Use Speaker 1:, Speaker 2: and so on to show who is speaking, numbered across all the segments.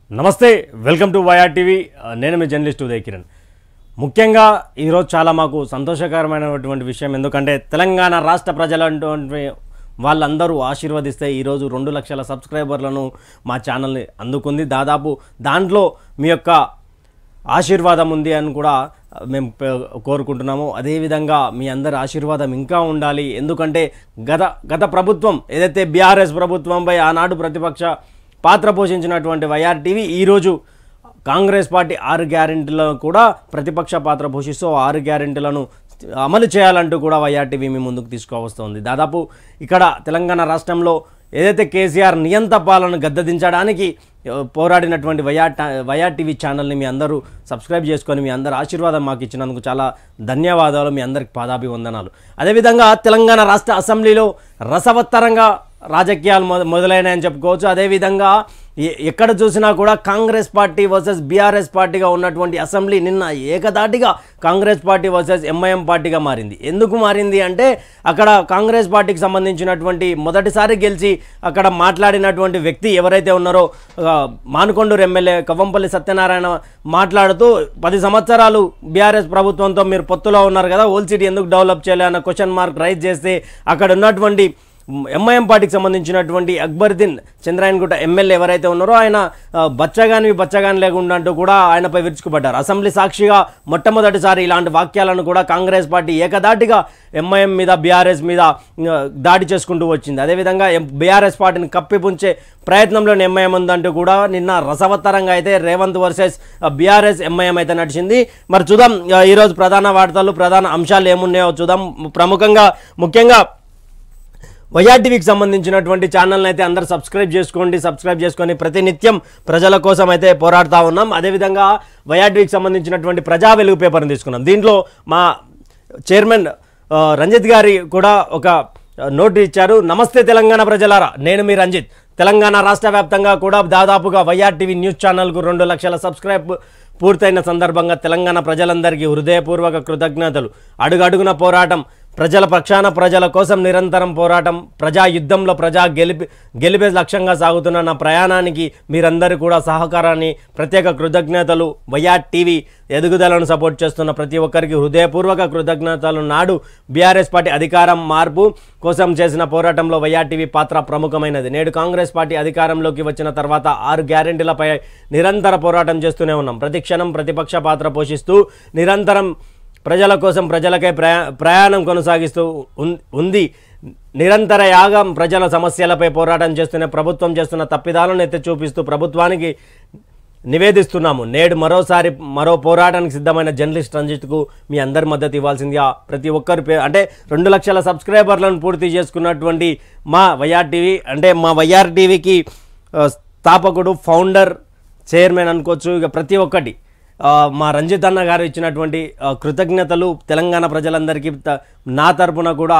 Speaker 1: నమస్తే welcome to YR TV నేను మీ journalist Uday Kiran ముఖ్యంగా ఈ రోజు చాలా మాకు సంతోషకరమైనటువంటి విషయం ఎందుకంటే తెలంగాణ రాష్ట్ర ప్రజలంటే వాళ్ళందరూ ఆశీర్వదిస్తే ఈ రోజు 2 లక్షల సబ్స్క్రైబర్లను మా ఛానల్ ని అందుకుంది దాదాపు దాంట్లో మీ యొక్క ఆశీర్వాదం ఉంది అని కూడా మేము కోరుకుంటున్నాము అదే విధంగా మీ అందరి ఆశీర్వాదం ఇంకా ఉండాలి ఎందుకంటే గత ప్రభుత్వం ఏదైతే బీఆర్ఎస్ ప్రభుత్వంపై ఆనాడు ప్రతిపక్ష పాత్ర పోషించినటువంటి వైఆర్ టీవీ ఈ రోజు కాంగ్రెస్ పార్టీ 6 గ్యారెంటీలను కూడా ప్రతిపక్ష పాత్ర పోషిస్తూ 6 గ్యారెంటీలను అమలు చేయాలంటూ కూడా వైఆర్ టీవీ మీ ముందుకు తీసుకువస్తుంది దాదాపు ఇక్కడ తెలంగాణ రాష్ట్రంలో ఏదైతే కేసీఆర్ నియంత పాలన గద్దదించడానికి పోరాడినటువంటి వైఆర్ టీవీ ఛానల్ని మీ అందరూ సబ్స్క్రైబ్ చేసుకొని మీ అందరి ఆశీర్వాదం మాకు ఇచ్చినందుకు చాలా ధన్యవాదాలు మీ అందరికి పాదాభివందనాలు అదేవిధంగా తెలంగాణ రాష్ట్ర అసెంబ్లీలో రసవత్తరంగా రాజకీయాలు మొదలైనాయని చెప్పుకోవచ్చు అదేవిధంగా ఎక్కడ చూసినా కూడా కాంగ్రెస్ పార్టీ వర్సెస్ బీఆర్ఎస్ పార్టీగా ఉన్నటువంటి అసెంబ్లీ నిన్న ఏకదాటిగా కాంగ్రెస్ పార్టీ వర్సెస్ ఎంఐఎం పార్టీగా మారింది ఎందుకు మారింది అంటే అక్కడ కాంగ్రెస్ పార్టీకి సంబంధించినటువంటి మొదటిసారి గెలిచి అక్కడ మాట్లాడినటువంటి వ్యక్తి ఎవరైతే ఉన్నారో మానుకొండూరు ఎమ్మెల్యే కవ్వంపల్లి సత్యనారాయణ మాట్లాడుతూ 10 సంవత్సరాలు బీఆర్ఎస్ ప్రభుత్వంతో మీరు పొత్తులో ఉన్నారు కదా ఓల్డ్ సిటీ ఎందుకు డెవలప్ చేయాలి అన్న క్వశ్చన్ మార్క్ రైజ్ చేస్తే అక్కడ ఉన్నటువంటి ఎంఐఎం పార్టీకి సంబంధించినటువంటి అక్బరుద్దీన్ చంద్రాయన్గుట్ట ఎమ్మెల్యే ఎవరైతే ఉన్నారో ఆయన బచ్చగాని లేకుండా అంటూ కూడా ఆయనపై విరుచుకుపడ్డారు అసెంబ్లీ సాక్షిగా మొట్టమొదటిసారి ఇలాంటి వాక్యాలను కూడా కాంగ్రెస్ పార్టీ ఏకదాటిగా ఎంఐఎం మీద బీఆర్ఎస్ మీద దాడి చేసుకుంటూ వచ్చింది అదేవిధంగా బీఆర్ఎస్ పార్టీని కప్పిపుంచే ప్రయత్నంలోని ఎంఐఎం ఉందంటూ కూడా నిన్న రసవత్తరంగా అయితే రేవంత్ వర్సెస్ బీఆర్ఎస్ ఎంఐఎం అయితే నడిచింది మరి చూద్దాం ఈరోజు ప్రధాన వార్తలు ప్రధాన అంశాలు ఏమున్నాయో చూద్దాం ముఖ్యంగా వైఆర్ టీవీకి సంబంధించినటువంటి ఛానల్ని అయితే అందరూ సబ్స్క్రైబ్ చేసుకొని ప్రతినిత్యం ప్రజల కోసం అయితే పోరాడుతూ ఉన్నాం అదేవిధంగా వైఆర్ టీవీకి సంబంధించినటువంటి ప్రజా వెలుగు పేపర్ని తీసుకున్నాం దీంట్లో మా చైర్మన్ రంజిత్ గారి కూడా ఒక నోట్ ఇచ్చారు నమస్తే తెలంగాణ ప్రజలారా నేను మీ రంజిత్ తెలంగాణ రాష్ట్ర వ్యాప్తంగా కూడా దాదాపుగా వైఆర్ టీవీ న్యూస్ ఛానల్కు 2 లక్షల సబ్స్క్రైబ్ పూర్తయిన సందర్భంగా తెలంగాణ ప్రజలందరికీ హృదయపూర్వక కృతజ్ఞతలు అడుగడుగున పోరాటం ప్రజల పక్షాన ప్రజల కోసం నిరంతరం పోరాటం ప్రజా యుద్ధంలో గెలిపే లక్ష్యంగా సాగుతున్న నా ప్రయాణానికి మీరందరూ కూడా సహకారాన్ని ప్రత్యేక కృతజ్ఞతలు వైఆర్ టీవీ ఎదుగుదలను సపోర్ట్ చేస్తున్న ప్రతి ఒక్కరికి హృదయపూర్వక కృతజ్ఞతలు నాడు బీఆర్ఎస్ పార్టీ అధికారం మార్పు కోసం చేసిన పోరాటంలో వైఆర్ టీవీ పాత్ర ప్రముఖమైనది నేడు కాంగ్రెస్ పార్టీ అధికారంలోకి వచ్చిన తర్వాత 6 గ్యారెంటీలపై నిరంతర పోరాటం చేస్తూనే ఉన్నాం ప్రతి క్షణం ప్రతిపక్ష పాత్ర పోషిస్తూ నిరంతరం ప్రజల కోసం ప్రజలకై ప్రయాణం కొనసాగిస్తూ ఉంది నిరంతర యాగం ప్రజల సమస్యలపై పోరాటం చేస్తున్న ప్రభుత్వం చేస్తున్న తప్పిదాలను ఎత్తి చూపిస్తూ ప్రభుత్వానికి నివేదిస్తున్నాము నేడు మరో పోరాటానికి సిద్ధమైన జర్నలిస్ట్ రంజిత్కు మీ అందరి మద్దతు ఇవ్వాల్సిందిగా ప్రతి ఒక్కరి అంటే 2 లక్షల సబ్స్క్రైబర్లను పూర్తి చేసుకున్నటువంటి మా వైఆర్ టీవీ అంటే మా వైఆర్ టీవీకి స్థాపకుడు ఫౌండర్ చైర్మన్ అనుకోవచ్చు ఇక ప్రతి ఒక్కటి మా రంజిత్ అన్న గారు ఇచ్చినటువంటి కృతజ్ఞతలు తెలంగాణ ప్రజలందరికీ నా తరపున కూడా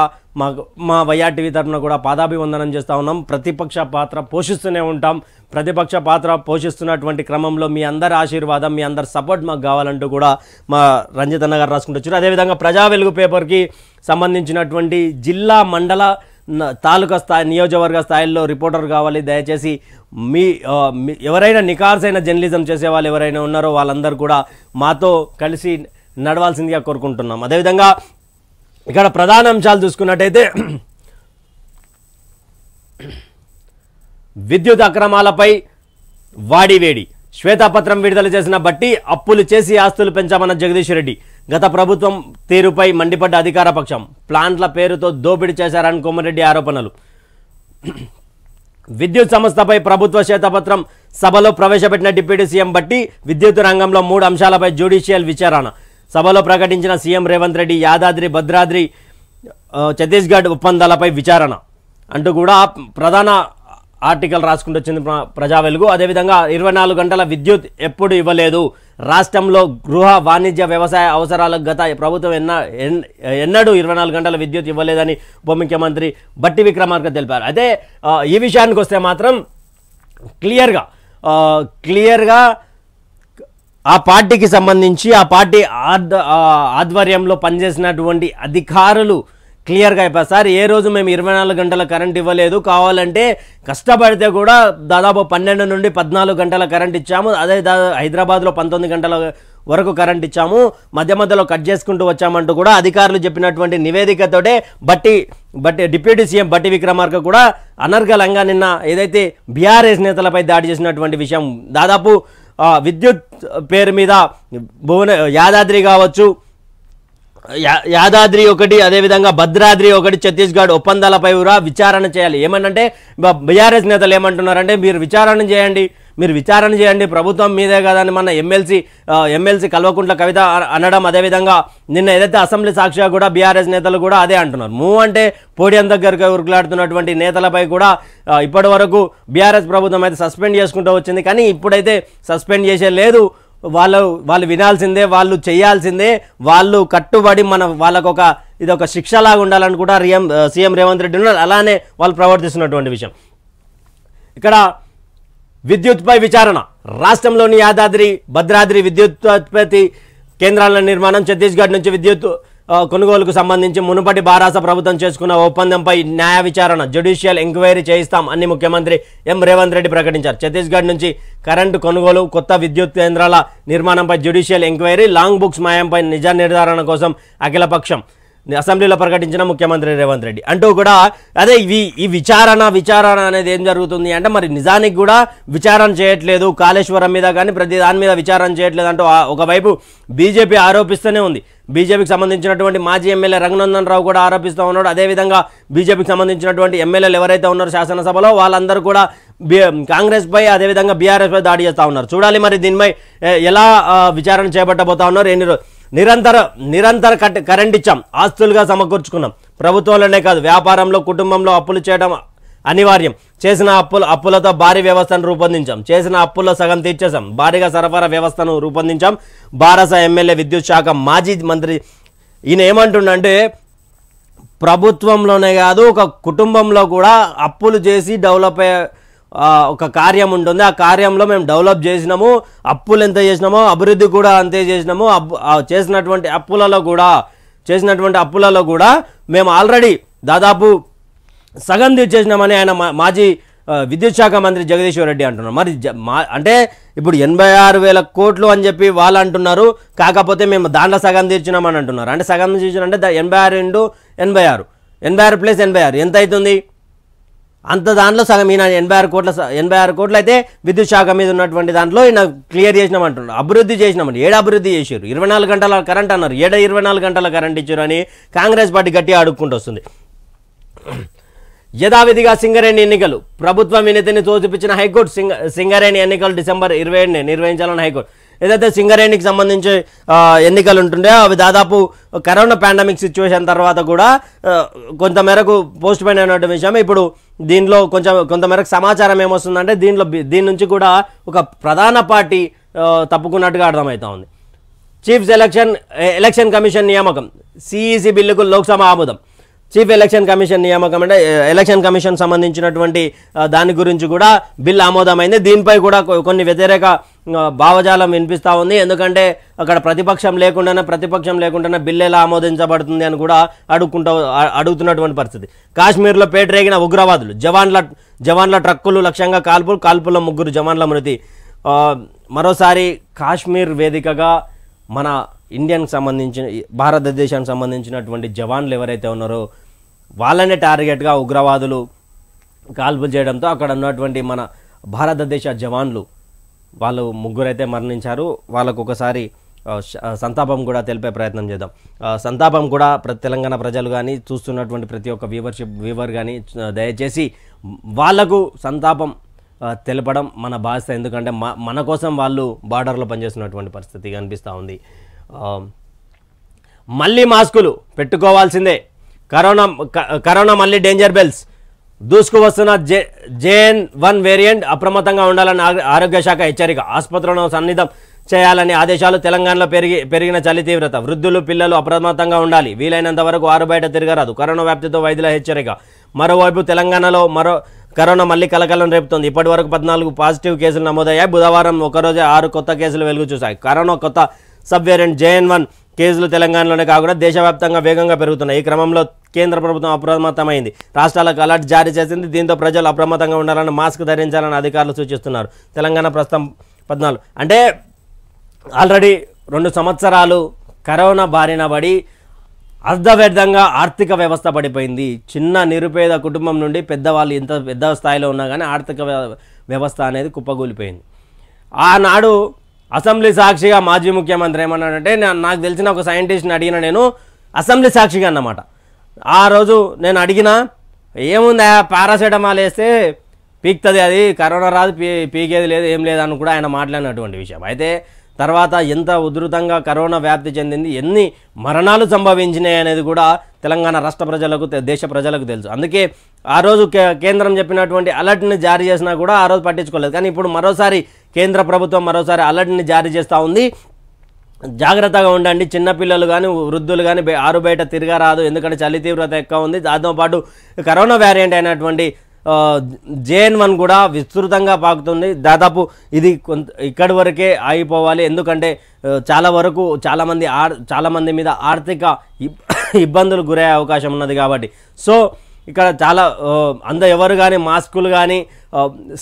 Speaker 1: మా వైఆర్ టీవీ తరపున కూడా పాదాభివందనం చేస్తూ ఉన్నాం ప్రతిపక్ష పాత్ర పోషిస్తూనే ఉంటాం ప్రతిపక్ష పాత్ర పోషిస్తున్నటువంటి క్రమంలో మీ అందరి ఆశీర్వాదం మీ అందరి సపోర్ట్ మాకు కావాలంటూ కూడా మా రంజిత్ అన్న గారు రాసుకుంటూ వచ్చారు అదేవిధంగా ప్రజా వెలుగు పేపర్కి సంబంధించినటువంటి జిల్లా మండల తాలూకా స్థాయి నియోజకవర్గ స్థాయిలో రిపోర్టర్ కావాలి దయచేసి మీ ఎవరైనా నికార్సైన జర్నలిజం చేసే వాళ్ళు ఎవరైనా ఉన్నారో వాళ్ళందరూ కూడా మాతో కలిసి నడవాల్సిందిగా కోరుకుంటున్నాం అదేవిధంగా ఇక్కడ ప్రధాన అంశాలు చూసుకున్నట్టయితే విద్యుత్ అక్రమాలపై వాడివేడి శ్వేతపత్రం విడుదల చేసిన బట్టి అప్పులు చేసి ఆస్తులు పెంచామన్న జగదీష్ రెడ్డి గత ప్రభుత్వం తీరుపై మండిపడ్డ అధికార పక్షం ప్లాంట్ల పేరుతో దోపిడీ చేశారని కోమరెడ్డి ఆరోపణలు విద్యుత్ సంస్థపై ప్రభుత్వ శ్వేతపత్రం సభలో ప్రవేశపెట్టిన డిప్యూటీ సీఎం బట్టి విద్యుత్ రంగంలో 3 అంశాలపై జ్యుడిషియల్ విచారణ సభలో ప్రకటించిన సీఎం రేవంత్ రెడ్డి యాదాద్రి భద్రాద్రి ఛత్తీస్గఢ్ ఒప్పందాలపై విచారణ అంటూ కూడా ప్రధాన ఆర్టికల్ రాసుకుంటూ వచ్చింది ప్రజా వెలుగు అదేవిధంగా 24 గంటల విద్యుత్ ఎప్పుడు ఇవ్వలేదు రాష్ట్రంలో గృహ వాణిజ్య వ్యవసాయ అవసరాలకు గత ప్రభుత్వం ఎన్నడూ 24 గంటల విద్యుత్ ఇవ్వలేదని ఉప ముఖ్యమంత్రి బట్టి విక్రమార్క తెలిపారు అయితే ఈ విషయానికి వస్తే మాత్రం క్లియర్గా ఆ పార్టీకి సంబంధించి ఆ పార్టీ ఆధ్వర్యంలో పనిచేసినటువంటి అధికారులు క్లియర్గా అయిపోయి సార్ ఏ రోజు మేము 24 గంటల కరెంట్ ఇవ్వలేదు, కావాలంటే కష్టపడితే కూడా దాదాపు 12 నుండి 14 గంటల కరెంట్ ఇచ్చాము, అదే హైదరాబాద్లో 19 గంటల వరకు కరెంట్ ఇచ్చాము, మధ్య మధ్యలో కట్ చేసుకుంటూ వచ్చామంటూ కూడా అధికారులు చెప్పినటువంటి నివేదికతోటే బట్టి డిప్యూటీ సీఎం బట్టి విక్రమార్క కూడా అనర్గళంగా నిన్న ఏదైతే బీఆర్ఎస్ నేతలపై దాడి చేసినటువంటి విషయం, దాదాపు విద్యుత్ పేరు మీద యాదాద్రి కావచ్చు, యాదాద్రి ఒకటి, అదేవిధంగా భద్రాద్రి ఒకటి, ఛత్తీస్గఢ్ ఒప్పందాలపై కూడా విచారణ చేయాలి. ఏమనంటే బీఆర్ఎస్ నేతలు ఏమంటున్నారంటే మీరు విచారణ చేయండి, ప్రభుత్వం మీదే కదా అని మన ఎమ్మెల్సీ కల్వకుంట్ల కవిత అనడం, అదేవిధంగా నిన్న ఏదైతే అసెంబ్లీ సాక్షిగా కూడా బీఆర్ఎస్ నేతలు కూడా అదే అంటున్నారు. అంటే పోడియం దగ్గరకు ఉరుకులాడుతున్నటువంటి నేతలపై కూడా ఇప్పటి వరకు బీఆర్ఎస్ ప్రభుత్వం అయితే సస్పెండ్ చేసుకుంటూ వచ్చింది, కానీ ఇప్పుడైతే సస్పెండ్ చేసే లేదు. వాళ్ళు వినాల్సిందే, వాళ్ళు చేయాల్సిందే, వాళ్ళు కట్టుబడి వాళ్ళకు ఇదొక శిక్షలాగా ఉండాలని కూడా సీఎం రేవంత్ రెడ్డి ఉన్నారు. అలానే వాళ్ళు ప్రవర్తిస్తున్నటువంటి విషయం. ఇక్కడ విద్యుత్పై విచారణ, రాష్ట్రంలోని యాదాద్రి భద్రాద్రి విద్యుత్పత్తి కేంద్రాల నిర్మాణం, ఛత్తీస్గఢ్ నుంచి విద్యుత్ కొనుగోలుకు సంబంధించి మునుపటి బారాస ప్రభుత్వం చేసుకున్న ఒప్పందంపై న్యాయ విచారణ, జ్యుడిషియల్ ఎంక్వైరీ చేయిస్తాం అని ముఖ్యమంత్రి రేవంత్ రెడ్డి ప్రకటించారు. ఛత్తీస్గఢ్ నుంచి కరెంటు కొనుగోలు, కొత్త విద్యుత్ కేంద్రాల నిర్మాణంపై జ్యుడిషియల్ ఎంక్వైరీ, లాంగ్ బుక్స్ మాయంపై నిజ నిర్ధారణ కోసం అఖిలపక్షం అసెంబ్లీలో ప్రకటించిన ముఖ్యమంత్రి రేవంత్ రెడ్డి అంటూ కూడా అదే ఈ విచారణ అనేది ఏం జరుగుతుంది అంటే మరి నిజానికి కూడా విచారణ చేయట్లేదు, కాళేశ్వరం మీద కానీ ప్రతి దాని మీద విచారణ చేయట్లేదు అంటూ ఒకవైపు బీజేపీ ఆరోపిస్తూనే ఉంది. బీజేపీకి సంబంధించినటువంటి మాజీ ఎమ్మెల్యే రఘునందన్ రావు కూడా ఆరోపిస్తూ ఉన్నాడు. అదేవిధంగా బీజేపీకి సంబంధించినటువంటి ఎమ్మెల్యేలు ఎవరైతే ఉన్నారో శాసనసభలో వాళ్ళందరూ కూడా కాంగ్రెస్ పై అదేవిధంగా బీఆర్ఎస్ పై దాడి చేస్తూ ఉన్నారు. చూడాలి మరి దీనిపై ఎలా విచారణ చేపట్టబోతా ఉన్నారు. నిరంతర కరెంట్ ఇచ్చాం, ఆస్తులుగా సమకూర్చుకున్నాం, ప్రభుత్వంలోనే కాదు వ్యాపారంలో కుటుంబంలో అప్పులు చేయడం అనివార్యం, చేసిన అప్పులతో భారీ వ్యవస్థను రూపొందించాం, చేసిన అప్పుల్లో సగం తీర్చేసాం, భారీగా సరఫరా వ్యవస్థను రూపొందించాం. బారాస ఎమ్మెల్యే విద్యుత్ శాఖ మాజీ మంత్రి ఈయన ఏమంటుండంటే ప్రభుత్వంలోనే కాదు ఒక కుటుంబంలో కూడా అప్పులు చేసి డెవలప్ అయ్యే ఒక కార్యం ఉంటుంది, ఆ కార్యంలో మేము డెవలప్ చేసినాము, అప్పులు ఎంత చేసినామో అభివృద్ధి కూడా అంతే చేసినాము, చేసినటువంటి అప్పులలో కూడా మేము ఆల్రెడీ దాదాపు సగం తీర్చేసినామని ఆయన మాజీ విద్యుత్ శాఖ మంత్రి జగదీశ్వర్ రెడ్డి అంటున్నారు. మరి అంటే ఇప్పుడు 86,000 కోట్లు అని చెప్పి వాళ్ళు అంటున్నారు, కాకపోతే మేము దాంట్లో సగం తీర్చినామని అంటున్నారు. అంటే సగం తీర్చినంటే 86 × 86 86 + 86 ఎంత అవుతుంది? అంత దాంట్లో సగం ఈయన 86 కోట్లు అయితే విద్యుత్ శాఖ మీద ఉన్నటువంటి దాంట్లో ఈయన క్లియర్ చేసినామంటున్నారు. అభివృద్ధి చేసినామని ఏడు అభివృద్ధి చేశారు, 24 గంటల కరెంట్ అన్నారు, 24 గంటల కరెంట్ ఇచ్చారు అని కాంగ్రెస్ పార్టీ గట్టిగా అడుక్కుంటూ వస్తుంది. యథావిధిగా సింగరేణి ఎన్నికలు, ప్రభుత్వం వినతిని తోసిపుచ్చిన హైకోర్టు. సింగరేణి ఎన్నికలు డిసెంబర్ 27 నిర్వహించాలని హైకోర్టు. ఏదైతే సింగరేణికి సంబంధించి ఎన్నికలు ఉంటుండే అవి దాదాపు కరోనా పాండమిక్ సిచ్యువేషన్ తర్వాత కూడా కొంతమేరకు పోస్ట్ పోయిన అయినటువంటి విషయం. ఇప్పుడు దీనిలో కొంతమేరకు సమాచారం ఏమొస్తుందంటే దీని నుంచి కూడా ఒక ప్రధాన పార్టీ తప్పుకున్నట్టుగా అర్థమవుతా ఉంది. చీఫ్ ఎలక్షన్ కమిషన్ నియామకం, సిఈసి బిల్లుకు లోక్సభ ఆమోదం. చీఫ్ ఎలక్షన్ కమిషన్ నియామకం అంటే ఎలక్షన్ కమిషన్ సంబంధించినటువంటి దాని గురించి కూడా బిల్ ఆమోదమైంది. దీనిపై కూడా కొన్ని వ్యతిరేక భావజాలం వినిపిస్తూ ఉంది. ఎందుకంటే అక్కడ ప్రతిపక్షం లేకుండానే బిల్ ఎలా ఆమోదించబడుతుంది అని కూడా అడుగుతున్నటువంటి పరిస్థితి. కాశ్మీర్లో పేటరేగిన ఉగ్రవాదులు, జవాన్ల ట్రక్కులు లక్ష్యంగా కాల్పుల్లో 3 జవాన్ల మృతి. మరోసారి కాశ్మీర్ వేదికగా మన ఇండియన్కి సంబంధించిన భారతదేశానికి సంబంధించినటువంటి జవాన్లు ఎవరైతే ఉన్నారో వాళ్ళనే టార్గెట్గా ఉగ్రవాదులు కాల్పులు చేయడంతో అక్కడ ఉన్నటువంటి మన భారతదేశ జవాన్లు వాళ్ళు 3 అయితే మరణించారు. వాళ్ళకు ఒకసారి సంతాపం కూడా తెలిపే ప్రయత్నం చేద్దాం. సంతాపం కూడా తెలంగాణ ప్రజలు కానీ చూస్తున్నటువంటి ప్రతి ఒక్క వ్యూవర్ కానీ దయచేసి వాళ్లకు సంతాపం తెలపడం మన బాధ్యత. ఎందుకంటే మన కోసం వాళ్ళు బార్డర్లో పనిచేస్తున్నటువంటి పరిస్థితి కనిపిస్తూ ఉంది. మళ్ళీ మాస్కులు పెట్టుకోవాల్సిందే, కరోనా మళ్ళీ డేంజర్ బెల్స్. దూసుకు వస్తున్న JN.1 వేరియంట్, అప్రమత్తంగా ఉండాలని ఆరోగ్య శాఖ హెచ్చరిక. ఆసుపత్రులను సన్నిధం చేయాలని ఆదేశాలు. తెలంగాణలో పెరిగిన చలి తీవ్రత, వృద్ధులు పిల్లలు అప్రమత్తంగా ఉండాలి, వీలైనంత వరకు ఆరు బయట తిరగరాదు. కరోనా వ్యాప్తితో వైద్యుల హెచ్చరిక. మరోవైపు తెలంగాణలో కరోనా మళ్ళీ కలకలం రేపుతోంది. ఇప్పటి వరకు 14 పాజిటివ్ కేసులు నమోదయ్యాయి. బుధవారం ఒకరోజే 6 కొత్త కేసులు వెలుగు చూశాయి. కరోనా కొత్త సబ్ వేరియంట్ JN.1 కేసులు తెలంగాణలోనే కాకుండా దేశవ్యాప్తంగా వేగంగా పెరుగుతున్నాయి. ఈ క్రమంలో కేంద్ర ప్రభుత్వం అప్రమత్తమైంది. రాష్ట్రాలకు అలర్ట్ జారీ చేసింది. దీంతో ప్రజలు అప్రమత్తంగా ఉండాలని, మాస్క్ ధరించాలని అధికారులు సూచిస్తున్నారు. తెలంగాణ ప్రస్తుతం 14 అంటే ఆల్రెడీ 2 సంవత్సరాలు కరోనా బారిన పడి అర్ధవ్యర్థంగా ఆర్థిక వ్యవస్థ పడిపోయింది. చిన్న నిరుపేద కుటుంబం నుండి పెద్దవాళ్ళు ఎంత పెద్ద స్థాయిలో ఉన్నా కానీ ఆర్థిక వ్యవస్థ అనేది కుప్పగూలిపోయింది. ఆనాడు అసెంబ్లీ సాక్షిగా మాజీ ముఖ్యమంత్రి ఏమన్నాడంటే, నాకు తెలిసిన ఒక సైంటిస్ట్ని అడిగిన నేను అసెంబ్లీ సాక్షిగా అన్నమాట. ఆ రోజు నేను అడిగిన ఏముంది పారాసెటమాల్ వేస్తే పీక్తుంది, అది కరోనా రాదు, పీకేది లేదు, ఏం లేదని కూడా ఆయన మాట్లాడినటువంటి విషయం. అయితే తర్వాత ఎంత ఉధృతంగా కరోనా వ్యాప్తి చెందింది, ఎన్ని మరణాలు సంభవించినాయి అనేది కూడా తెలంగాణ రాష్ట్ర ప్రజలకు, దేశ ప్రజలకు తెలుసు. అందుకే ఆ రోజు కేంద్రం చెప్పినటువంటి అలర్ట్ని జారీ చేసినా కూడా ఆ రోజు పట్టించుకోలేదు. కానీ ఇప్పుడు మరోసారి కేంద్ర ప్రభుత్వం మరోసారి అలర్ట్ని జారీ చేస్తూ ఉంది. జాగ్రత్తగా ఉండండి, చిన్నపిల్లలు కానీ వృద్ధులు కానీ ఆరు బయట తిరగరాదు, ఎందుకంటే చలి తీవ్రత ఎక్కువ ఉంది. దాంతోపాటు కరోనా వేరియంట్ అయినటువంటి JN1 కూడా విస్తృతంగా పాకుతుంది. దాదాపు ఇది ఇక్కడి వరకే ఆగిపోవాలి, ఎందుకంటే చాలామంది మీద ఆర్థిక ఇబ్బందులు గురయ్యే అవకాశం ఉన్నది కాబట్టి. సో ఇక్కడ చాలా ఎవరు కానీ మాస్కులు కానీ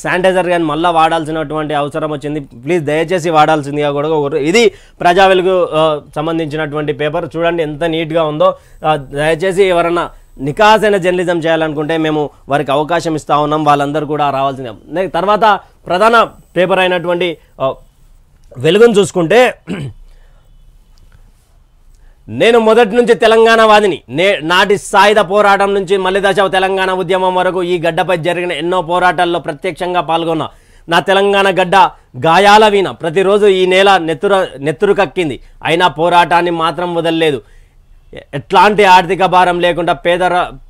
Speaker 1: శానిటైజర్ కానీ మళ్ళీ వాడాల్సినటువంటి అవసరం వచ్చింది. ప్లీజ్ దయచేసి వాడాల్సిందిగా కూడా ఇది ప్రజా వెలుగు సంబంధించినటువంటి పేపర్ చూడండి ఎంత నీట్గా ఉందో. దయచేసి ఎవరన్నా నికాసైన జర్నలిజం చేయాలనుకుంటే మేము వారికి అవకాశం ఇస్తూ ఉన్నాం, వాళ్ళందరూ కూడా రావాల్సిందే. తర్వాత ప్రధాన పేపర్ అయినటువంటి వెలుగును చూసుకుంటే, నేను మొదటి నుంచి తెలంగాణ వాదిని, నాటి సాయుధ పోరాటం నుంచి మలిదశ తెలంగాణ ఉద్యమం వరకు ఈ గడ్డపై జరిగిన ఎన్నో పోరాటాల్లో ప్రత్యక్షంగా పాల్గొన్నా. నా తెలంగాణ గడ్డ గాయాల వీణ, ప్రతిరోజు ఈ నేల నెత్తురు కక్కింది, అయినా పోరాటాన్ని మాత్రం వదలలేదు. ఎట్లాంటి ఆర్థిక భారం లేకుండా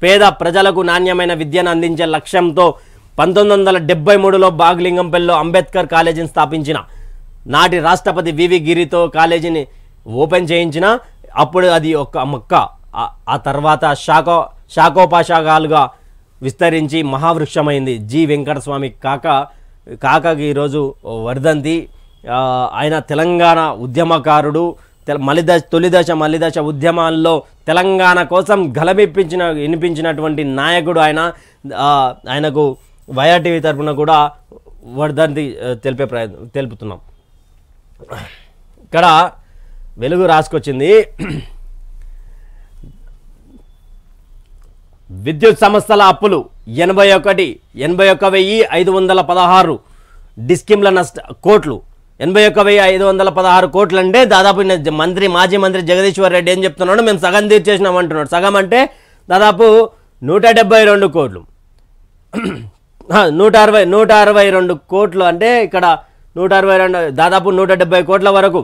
Speaker 1: పేద ప్రజలకు నాణ్యమైన విద్యను అందించే లక్ష్యంతో 1973లో బాగ్లింగంపల్లిలో అంబేద్కర్ కాలేజీని స్థాపించిన. నాటి రాష్ట్రపతి వివి గిరితో కాలేజీని ఓపెన్ చేయించిన. అప్పుడు అది ఒక మొక్క, ఆ తర్వాత శాఖోపశాఖలుగా విస్తరించి మహావృక్షమైంది. జి వెంకటస్వామి కాకకి ఈరోజు వర్ధంతి. ఆయన తెలంగాణ ఉద్యమకారుడు. తొలిదశ మలిదశ ఉద్యమాల్లో తెలంగాణ కోసం వినిపించినటువంటి నాయకుడు ఆయన. ఆయనకు వైఆర్టీవీ తరఫున కూడా వర్ధంతి తెలుపుతున్నాం. ఇక్కడ వెలుగు రాసుకొచ్చింది, విద్యుత్ సంస్థల అప్పులు 81,516 డిస్కిమ్ల కోట్లు. 81,516 కోట్లు అంటే దాదాపు మాజీ మంత్రి జగదీశ్వర్ రెడ్డి ఏం చెప్తున్నాడు, మేము సగం తీర్చేసినాం అంటున్నాడు. సగం అంటే దాదాపు 172 కోట్లు, 162 కోట్లు. అంటే ఇక్కడ 162 దాదాపు 170 కోట్ల వరకు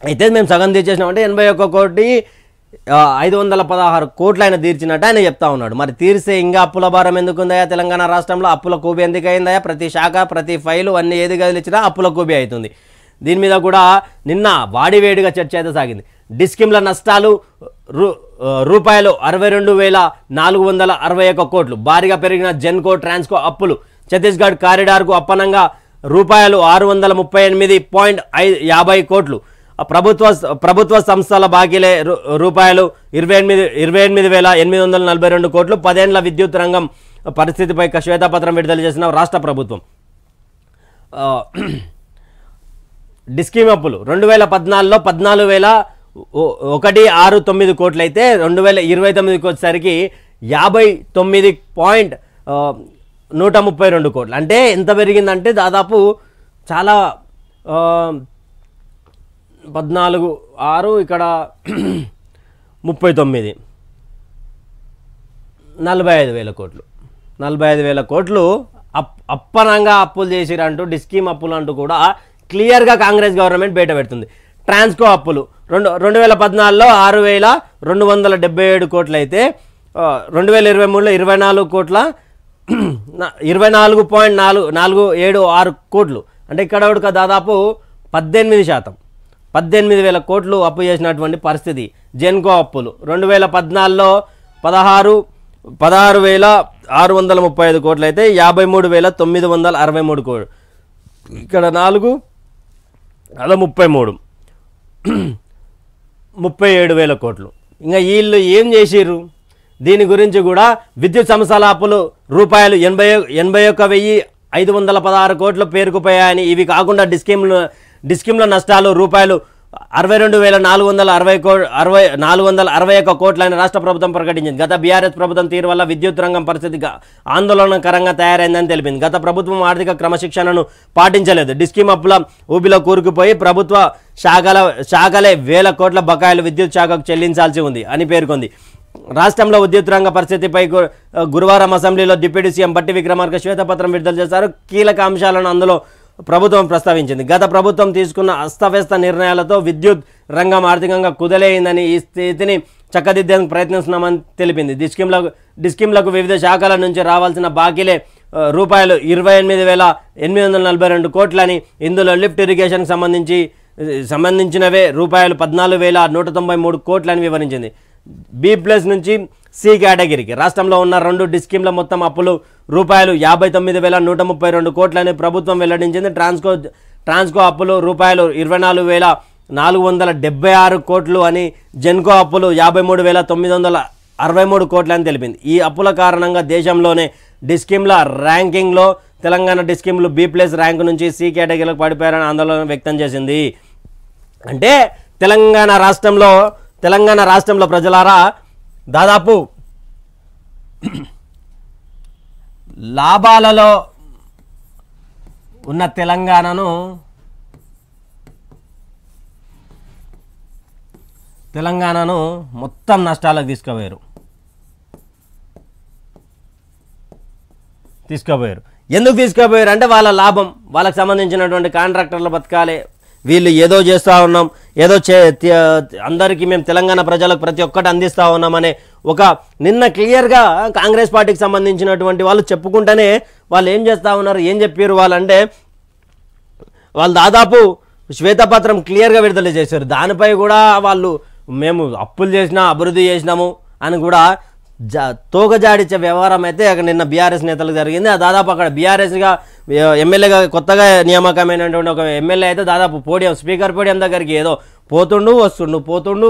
Speaker 1: అయితే మేము సగం తీర్చేసినామంటే 81,516 కోట్లు ఆయన తీర్చినట్టు ఆయన చెప్తా ఉన్నాడు. మరి తీర్స్తే ఇంకా అప్పుల భారం ఎందుకుందయా తెలంగాణ రాష్ట్రంలో? అప్పుల కూబి ఎందుకు అయిందయా? ప్రతి శాఖ ప్రతి ఫైలు అన్ని ఏది కదిలిచ్చినా అప్పుల కూబి అవుతుంది. దీని మీద కూడా నిన్న వాడివేడిగా చర్చ అయితే సాగింది. డిస్కిమ్ల నష్టాలు రూపాయలు 62,461 కోట్లు. భారీగా పెరిగిన జెన్కో ట్రాన్స్కో అప్పులు. ఛత్తీస్గఢ్ కారిడార్కు అప్పనంగా రూపాయలు 630.50 కోట్లు. ప్రభుత్వ సంస్థల బాకీలే రూపాయలు 28,842 కోట్లు. 10 ఏళ్ల విద్యుత్ రంగం పరిస్థితిపై శ్వేతపత్రం విడుదల చేసిన రాష్ట్ర ప్రభుత్వం. డిస్కీమ్ అప్పులు 2014లో 14,169 కోట్లు అయితే 2029కి వచ్చేసరికి 59,132 కోట్లు. అంటే ఎంత పెరిగిందంటే దాదాపు చాలా 14,6 ఇక్కడ 39 45,000 కోట్లు. 45,000 కోట్లు అప్పనంగా అప్పులు చేసిరంటూ డిస్కీమ్ అప్పులు అంటూ కూడా క్లియర్గా కాంగ్రెస్ గవర్నమెంట్ బయట పెడుతుంది. ట్రాన్స్కో అప్పులు 2014లో 6,277 కోట్లు అయితే 2023లో 24 కోట్ల 24.476 కోట్లు. అంటే ఇక్కడ దాదాపు 18%, 18,000 కోట్లు అప్పు చేసినటువంటి పరిస్థితి. జెన్కో అప్పులు 2014లో 16,635 కోట్లు అయితే 53,963 కోట్లు. ఇక్కడ 4 అలా 33. 37,000 కోట్లు. ఇంకా వీళ్ళు ఏం చేసిర్రు? దీని గురించి కూడా విద్యుత్ సంస్థల అప్పులు రూపాయలు 81,516 కోట్లు పేరుకుపోయాయని, ఇవి కాకుండా డిస్కిమ్ల నష్టాలు రూపాయలు 62,461 కోట్లని రాష్ట్ర ప్రభుత్వం ప్రకటించింది. గత బీఆర్ఎస్ ప్రభుత్వం తీరు వల్ల విద్యుత్ రంగం పరిస్థితి ఆందోళనకరంగా తయారైందని తెలిపింది. గత ప్రభుత్వం ఆర్థిక క్రమశిక్షణను పాటించలేదు. డిస్కిమ్ అప్పుల ఊబిలో కూరుకుపోయి ప్రభుత్వ శాఖలే వేల కోట్ల బకాయిలు విద్యుత్ శాఖకు చెల్లించాల్సి ఉంది అని పేర్కొంది. రాష్ట్రంలో విద్యుత్ రంగ పరిస్థితిపై గురువారం అసెంబ్లీలో డిప్యూటీ సీఎం బట్టి విక్రమార్క శ్వేతపత్రం విడుదల చేశారు. కీలక అంశాలను అందులో ప్రభుత్వం ప్రస్తావించింది. గత ప్రభుత్వం తీసుకున్న అస్తవ్యస్త నిర్ణయాలతో విద్యుత్ రంగం ఆర్థికంగా కుదలేయిందని, ఈ స్థితిని చక్కదిద్దేందుకు ప్రయత్నిస్తున్నామని తెలిపింది. డిస్కిమ్లకు వివిధ శాఖల నుంచి రావాల్సిన బాకీలే రూపాయలు 28,842 కోట్లని, ఇందులో లిఫ్ట్ ఇరిగేషన్కి సంబంధించినవే రూపాయలు 14,193 కోట్లని వివరించింది. బి ప్లస్ నుంచి సి కేటగిరీకి రాష్ట్రంలో ఉన్న 2 డిస్కిమ్ల మొత్తం అప్పులు రూపాయలు 59,132 కోట్లని ప్రభుత్వం వెల్లడించింది. ట్రాన్స్కో అప్పులు రూపాయలు 24,476 కోట్లు అని, జెన్కో అప్పులు 53,963 కోట్లని తెలిపింది. ఈ అప్పుల కారణంగా దేశంలోనే డిస్కిమ్ల ర్యాంకింగ్లో తెలంగాణ డిస్కిమ్లు బి ప్లస్ ర్యాంకు నుంచి సి కేటగిరీలకు పడిపోయారని ఆందోళన వ్యక్తం చేసింది. అంటే తెలంగాణ రాష్ట్రంలో ప్రజలారా, దాదాపు లాభాలలో ఉన్న తెలంగాణను మొత్తం నష్టాలకు తీసుకుపోయారు. ఎందుకు తీసుకుపోయారు అంటే వాళ్ళ లాభం, వాళ్ళకి సంబంధించినటువంటి కాంట్రాక్టర్ల బతకాలే, వీళ్ళు ఏదో చేస్తూ ఉన్నాం, ఏదో అందరికీ మేము తెలంగాణ ప్రజలకు ప్రతి ఒక్కటి అందిస్తూ ఉన్నామనే ఒక నిన్న క్లియర్గా కాంగ్రెస్ పార్టీకి సంబంధించినటువంటి వాళ్ళు చెప్పుకుంటేనే వాళ్ళు ఏం చేస్తూ ఉన్నారు, ఏం చెప్పారు వాళ్ళంటే, వాళ్ళు దాదాపు శ్వేతపత్రం క్లియర్గా విడుదల చేశారు. దానిపై కూడా వాళ్ళు మేము అప్పులు చేసినా అభివృద్ధి చేసినాము అని కూడా తోకజాడిచ్చే వ్యవహారం అయితే అక్కడ నిన్న బీఆర్ఎస్ నేతలకు జరిగింది. దాదాపు అక్కడ బీఆర్ఎస్గా ఎమ్మెల్యేగా కొత్తగా నియామకమైనటువంటి ఒక ఎమ్మెల్యే అయితే దాదాపు స్పీకర్ పోడియం దగ్గరికి ఏదో పోతుండు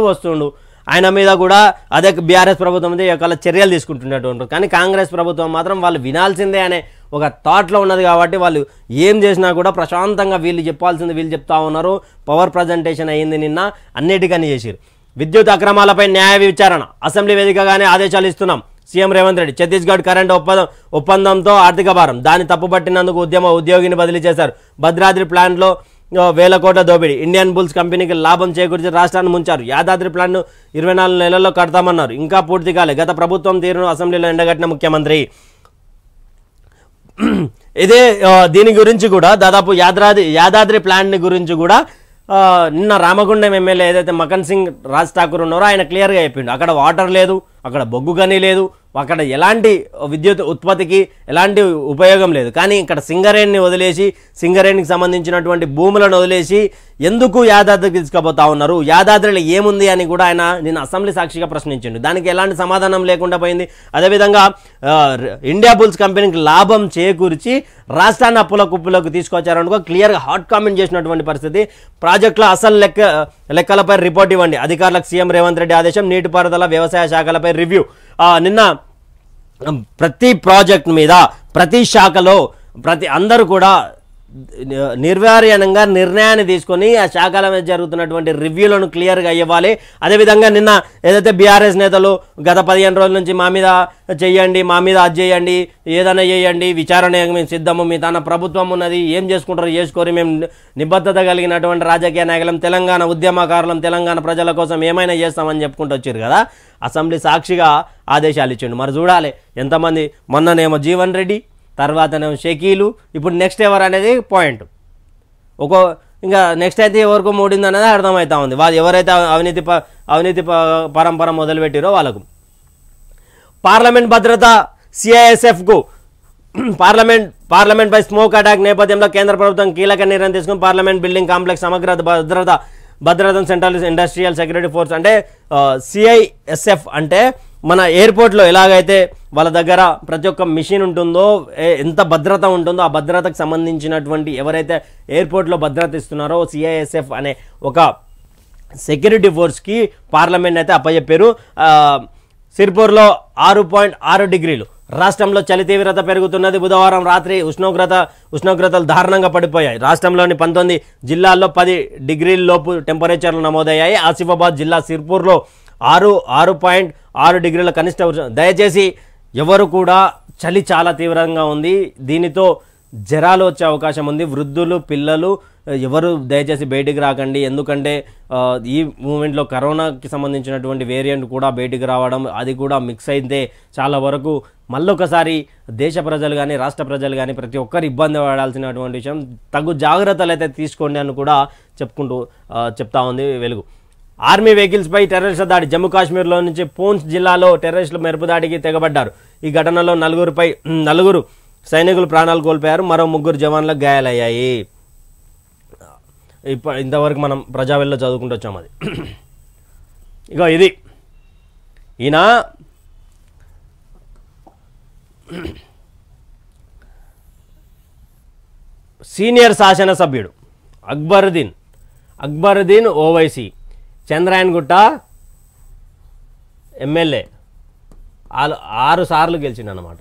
Speaker 1: వస్తుండు ఆయన మీద కూడా అదే బీఆర్ఎస్ ప్రభుత్వం మీద ఒకళ్ళ చర్యలు తీసుకుంటున్నటువంటి. కానీ కాంగ్రెస్ ప్రభుత్వం మాత్రం వాళ్ళు వినాల్సిందే అనే ఒక థాట్లో ఉన్నది కాబట్టి వాళ్ళు ఏం చేసినా కూడా ప్రశాంతంగా వీళ్ళు చెప్పాల్సింది వీళ్ళు చెప్తా ఉన్నారు. పవర్ ప్రజెంటేషన్ అయ్యింది నిన్న, అన్నిటికని చేసిరు. విద్యుత్ అక్రమాలపై న్యాయ విచారణ అసెంబ్లీ వేదికగానే ఆదేశాలు ఇస్తున్నాం సీఎం రేవంత్ రెడ్డి. ఛత్తీస్గఢ్ కరెంటు ఒప్పందంతో ఆర్థిక భారం, దాన్ని తప్పుపట్టినందుకు ఉద్యోగిని బదిలీ చేశారు. భద్రాద్రి ప్లాంట్లో 1,000 కోట్ల దోపిడీ, ఇండియన్ బుల్స్ కంపెనీకి లాభం చేకూర్చి రాష్ట్రాన్ని ముంచారు. యాదాద్రి ప్లాంట్ను 24 నెలల్లో కడతామన్నారు, ఇంకా పూర్తి కాలే. గత ప్రభుత్వం తీరును అసెంబ్లీలో ఎండగట్టిన ముఖ్యమంత్రి. ఇదే దీని గురించి కూడా దాదాపు యాదాద్రి ప్లాంట్ని గురించి కూడా నిన్న రామగుండం ఎమ్మెల్యే ఏదైతే మకన్ సింగ్ రాజ్ ఠాకూర్ ఉన్నారో ఆయన క్లియర్గా చెప్పిండు, అక్కడ వాటర్ లేదు, అక్కడ బొగ్గు గని లేదు, అక్కడ ఎలాంటి విద్యుత్ ఉత్పత్తికి ఎలాంటి ఉపయోగం లేదు. కానీ ఇక్కడ సింగరేణిని వదిలేసి, సింగరేణికి సంబంధించినటువంటి భూములను వదిలేసి ఎందుకు యాదాద్రికి తీసుకుపోతా ఉన్నారు, యాదాద్రిలో ఏముంది అని కూడా ఆయన నిన్న అసెంబ్లీ సాక్షిగా ప్రశ్నించిండు. దానికి ఎలాంటి సమాధానం లేకుండా పోయింది. అదేవిధంగా ఇండియా బుల్స్ కంపెనీకి లాభం చేకూర్చి రాష్ట్రాన్ని అప్పుల కుప్పులకు తీసుకొచ్చారనుకో క్లియర్గా హాట్ కామెంట్ చేసినటువంటి పరిస్థితి. ప్రాజెక్టుల అసలు లెక్కలపై రిపోర్ట్ ఇవ్వండి అధికారులకు సీఎం రేవంత్ రెడ్డి ఆదేశం. నీటిపారుదల వ్యవసాయ శాఖలపై రివ్యూ. నిన్న ప్రతి ప్రాజెక్ట్ మీద ప్రతి శాఖలో అందరూ కూడా నిర్వార్యంగా నిర్ణయాన్ని తీసుకొని ఆ శాఖల మీద జరుగుతున్నటువంటి రివ్యూలను క్లియర్గా ఇవ్వాలి. అదేవిధంగా నిన్న ఏదైతే బీఆర్ఎస్ నేతలు గత 15 రోజుల నుంచి మా మీద చెయ్యండి, మా మీద అది చేయండి, ఏదైనా చేయండి, విచారణ మేము సిద్ధము, మీ తన ప్రభుత్వం ఉన్నది, ఏం చేసుకుంటారో చేసుకోరి, మేము నిబద్ధత కలిగినటువంటి రాజకీయ నాయకులం, తెలంగాణ ఉద్యమకారులం, తెలంగాణ ప్రజల కోసం ఏమైనా చేస్తామని చెప్పుకుంటూ వచ్చారు కదా. అసెంబ్లీ సాక్షిగా ఆదేశాలు ఇచ్చిండు. మరి చూడాలి ఎంతమంది, మొన్ననేమో జీవన్ రెడ్డి, తర్వాతనేమో షకీలు, ఇప్పుడు నెక్స్ట్ ఎవరు అనేది పాయింట్. ఇంకా నెక్స్ట్ అయితే ఎవరికి మూడింది అనేది అర్థమవుతా ఉంది. వాళ్ళు ఎవరైతే అవినీతి పరంపర మొదలుపెట్టారో వాళ్ళకు. పార్లమెంట్ భద్రత సిఐఎస్ఎఫ్కు పార్లమెంట్పై స్మోక్ అటాక్ నేపథ్యంలో కేంద్ర ప్రభుత్వం కీలక నిర్ణయం తీసుకుని పార్లమెంట్ బిల్డింగ్ కాంప్లెక్స్ సమగ్ర భద్రత సెంట్రల్ ఇండస్ట్రియల్ సెక్యూరిటీ ఫోర్స్ అంటే సిఐఎస్ఎఫ్ అంటే మన ఎయిర్పోర్ట్లో ఎలాగైతే వాళ్ళ దగ్గర ప్రతి ఒక్క మిషన్ ఉంటుందో, ఎంత భద్రత ఉంటుందో ఆ భద్రతకు సంబంధించినటువంటి ఎవరైతే ఎయిర్పోర్ట్లో భద్రత ఇస్తున్నారో సిఐఎస్ఎఫ్ అనే ఒక సెక్యూరిటీ ఫోర్స్కి పార్లమెంట్ అయితే అప్పచెప్పారు. సిర్పూర్లో 6.6 డిగ్రీలు. రాష్ట్రంలో చలి తీవ్రత పెరుగుతున్నది. బుధవారం రాత్రి ఉష్ణోగ్రతలు దారుణంగా పడిపోయాయి. రాష్ట్రంలోని 19 జిల్లాల్లో 10 డిగ్రీల లోపు టెంపరేచర్లు నమోదయ్యాయి. ఆసిఫాబాద్ జిల్లా సిర్పూర్లో 6.6 డిగ్రీల కనిష్ట దయచేసి ఎవరు కూడా చలి చాలా తీవ్రంగా ఉంది. దీనితో జ్వరాలు వచ్చే అవకాశం ఉంది. వృద్ధులు, పిల్లలు ఎవరు దయచేసి బయటికి రాకండి. ఎందుకంటే ఈ మూమెంట్లో కరోనాకి సంబంధించినటువంటి వేరియంట్ కూడా బయటికి రావడం, అది కూడా మిక్స్ అయితే చాలా వరకు మళ్ళొకసారి దేశ ప్రజలు కానీ రాష్ట్ర ప్రజలు కానీ ప్రతి ఒక్కరు ఇబ్బంది పడాల్సినటువంటి విషయం. తగు జాగ్రత్తలు అయితే తీసుకోండి అని కూడా చెప్తా ఉంది వెలుగు. ఆర్మీ వెహికల్స్పై టెర్రరిస్టుల దాడి. జమ్మూ కాశ్మీర్లో నుంచి పూంచ్ జిల్లాలో టెర్రరిస్టులు మెరుపు దాడికి తెగబడ్డారు. ఈ ఘటనలో నలుగురు సైనికులు ప్రాణాలు కోల్పోయారు. మరో 3 జవాన్లకు గాయాలయ్యాయి. ఇంతవరకు మనం ప్రజావేల్లో చదువుకుంటూ వచ్చాం. అది ఇక ఇది ఈయన సీనియర్ శాసనసభ్యుడు అక్బరుద్దీన్ ఓవైసీ చంద్రాయన్గుట్ట ఎమ్మెల్యే 6 సార్లు గెలిచిండు అన్నమాట.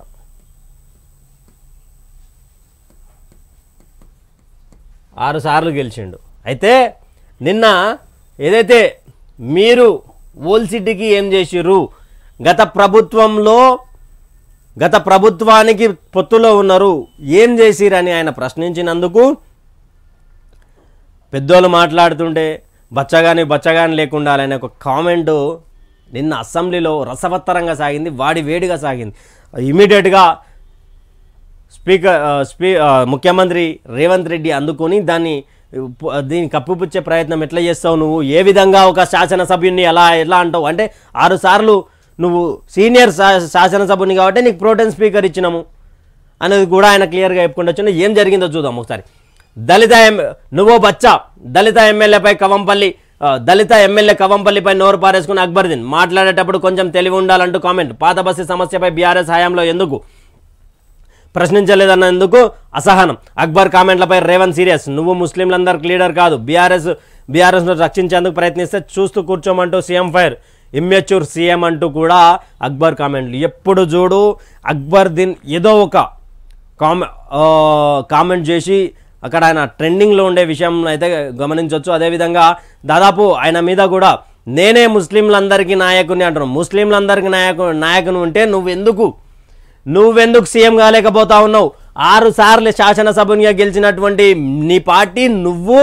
Speaker 1: 6 సార్లు గెలిచిండు. అయితే నిన్న ఏదైతే మీరు ఓల్డ్ సిటీకి ఏం చేసిర్రు, గత ప్రభుత్వానికి పొత్తులో ఉన్నారు, ఏం చేసిరని ఆయన ప్రశ్నించినందుకు పెద్దోళ్ళు మాట్లాడుతుంటే బచ్చగాని లేకుండా అనే ఒక కామెంటు నిన్న అసెంబ్లీలో రసవత్తరంగా సాగింది, వేడిగా సాగింది. ఇమీడియట్గా ముఖ్యమంత్రి రేవంత్ రెడ్డి అందుకొని దీన్ని కప్పిపుచ్చే ప్రయత్నం ఎట్లా చేస్తావు నువ్వు, ఏ విధంగా ఒక శాసనసభ్యుని ఎలా అంటావు అంటే 6 సార్లు నువ్వు సీనియర్ శాసనసభ్యుని కాబట్టి నీకు ప్రోటెన్ స్పీకర్ ఇచ్చినాము అనేది కూడా ఆయన క్లియర్గా చెప్పుకుంటూ వచ్చిన. ఏం జరిగిందో చూద్దాం ఒకసారి. దళిత ఎమ్మెల్యే కవంపల్లిపై నోరు పారేసుకున్న అక్బరుద్దీన్ మాట్లాడేటప్పుడు కొంచెం తెలివి ఉండాలంటూ కామెంట్. పాత బస్సు సమస్యపై బీఆర్ఎస్ హయాంలో ఎందుకు ప్రశ్నించలేదన్నందుకు అసహనం. అక్బర్ కామెంట్లపై రేవంత్ సీరియస్. నువ్వు ముస్లింలందరికి లీడర్ కాదు, బీఆర్ఎస్ను రక్షించేందుకు ప్రయత్నిస్తే చూస్తూ కూర్చోమంటూ సీఎం ఫైర్. ఇమ్మెచ్యూర్ సీఎం అంటూ కూడా అక్బర్ కామెంట్లు. ఎప్పుడు చూడు అక్బరుద్దీన్ ఏదో ఒక కామెంట్ చేసి అక్కడ ఆయన ట్రెండింగ్లో ఉండే విషయం అయితే గమనించవచ్చు. అదేవిధంగా దాదాపు ఆయన మీద కూడా నేనే ముస్లింలందరికీ నాయకుని అంటున్నాను. ముస్లింలందరికీ నాయకుని ఉంటే నువ్వెందుకు సీఎం కాలేకపోతా ఉన్నావు? 6 సార్లు శాసనసభ్యునిగా గెలిచినటువంటి నీ పార్టీ నువ్వు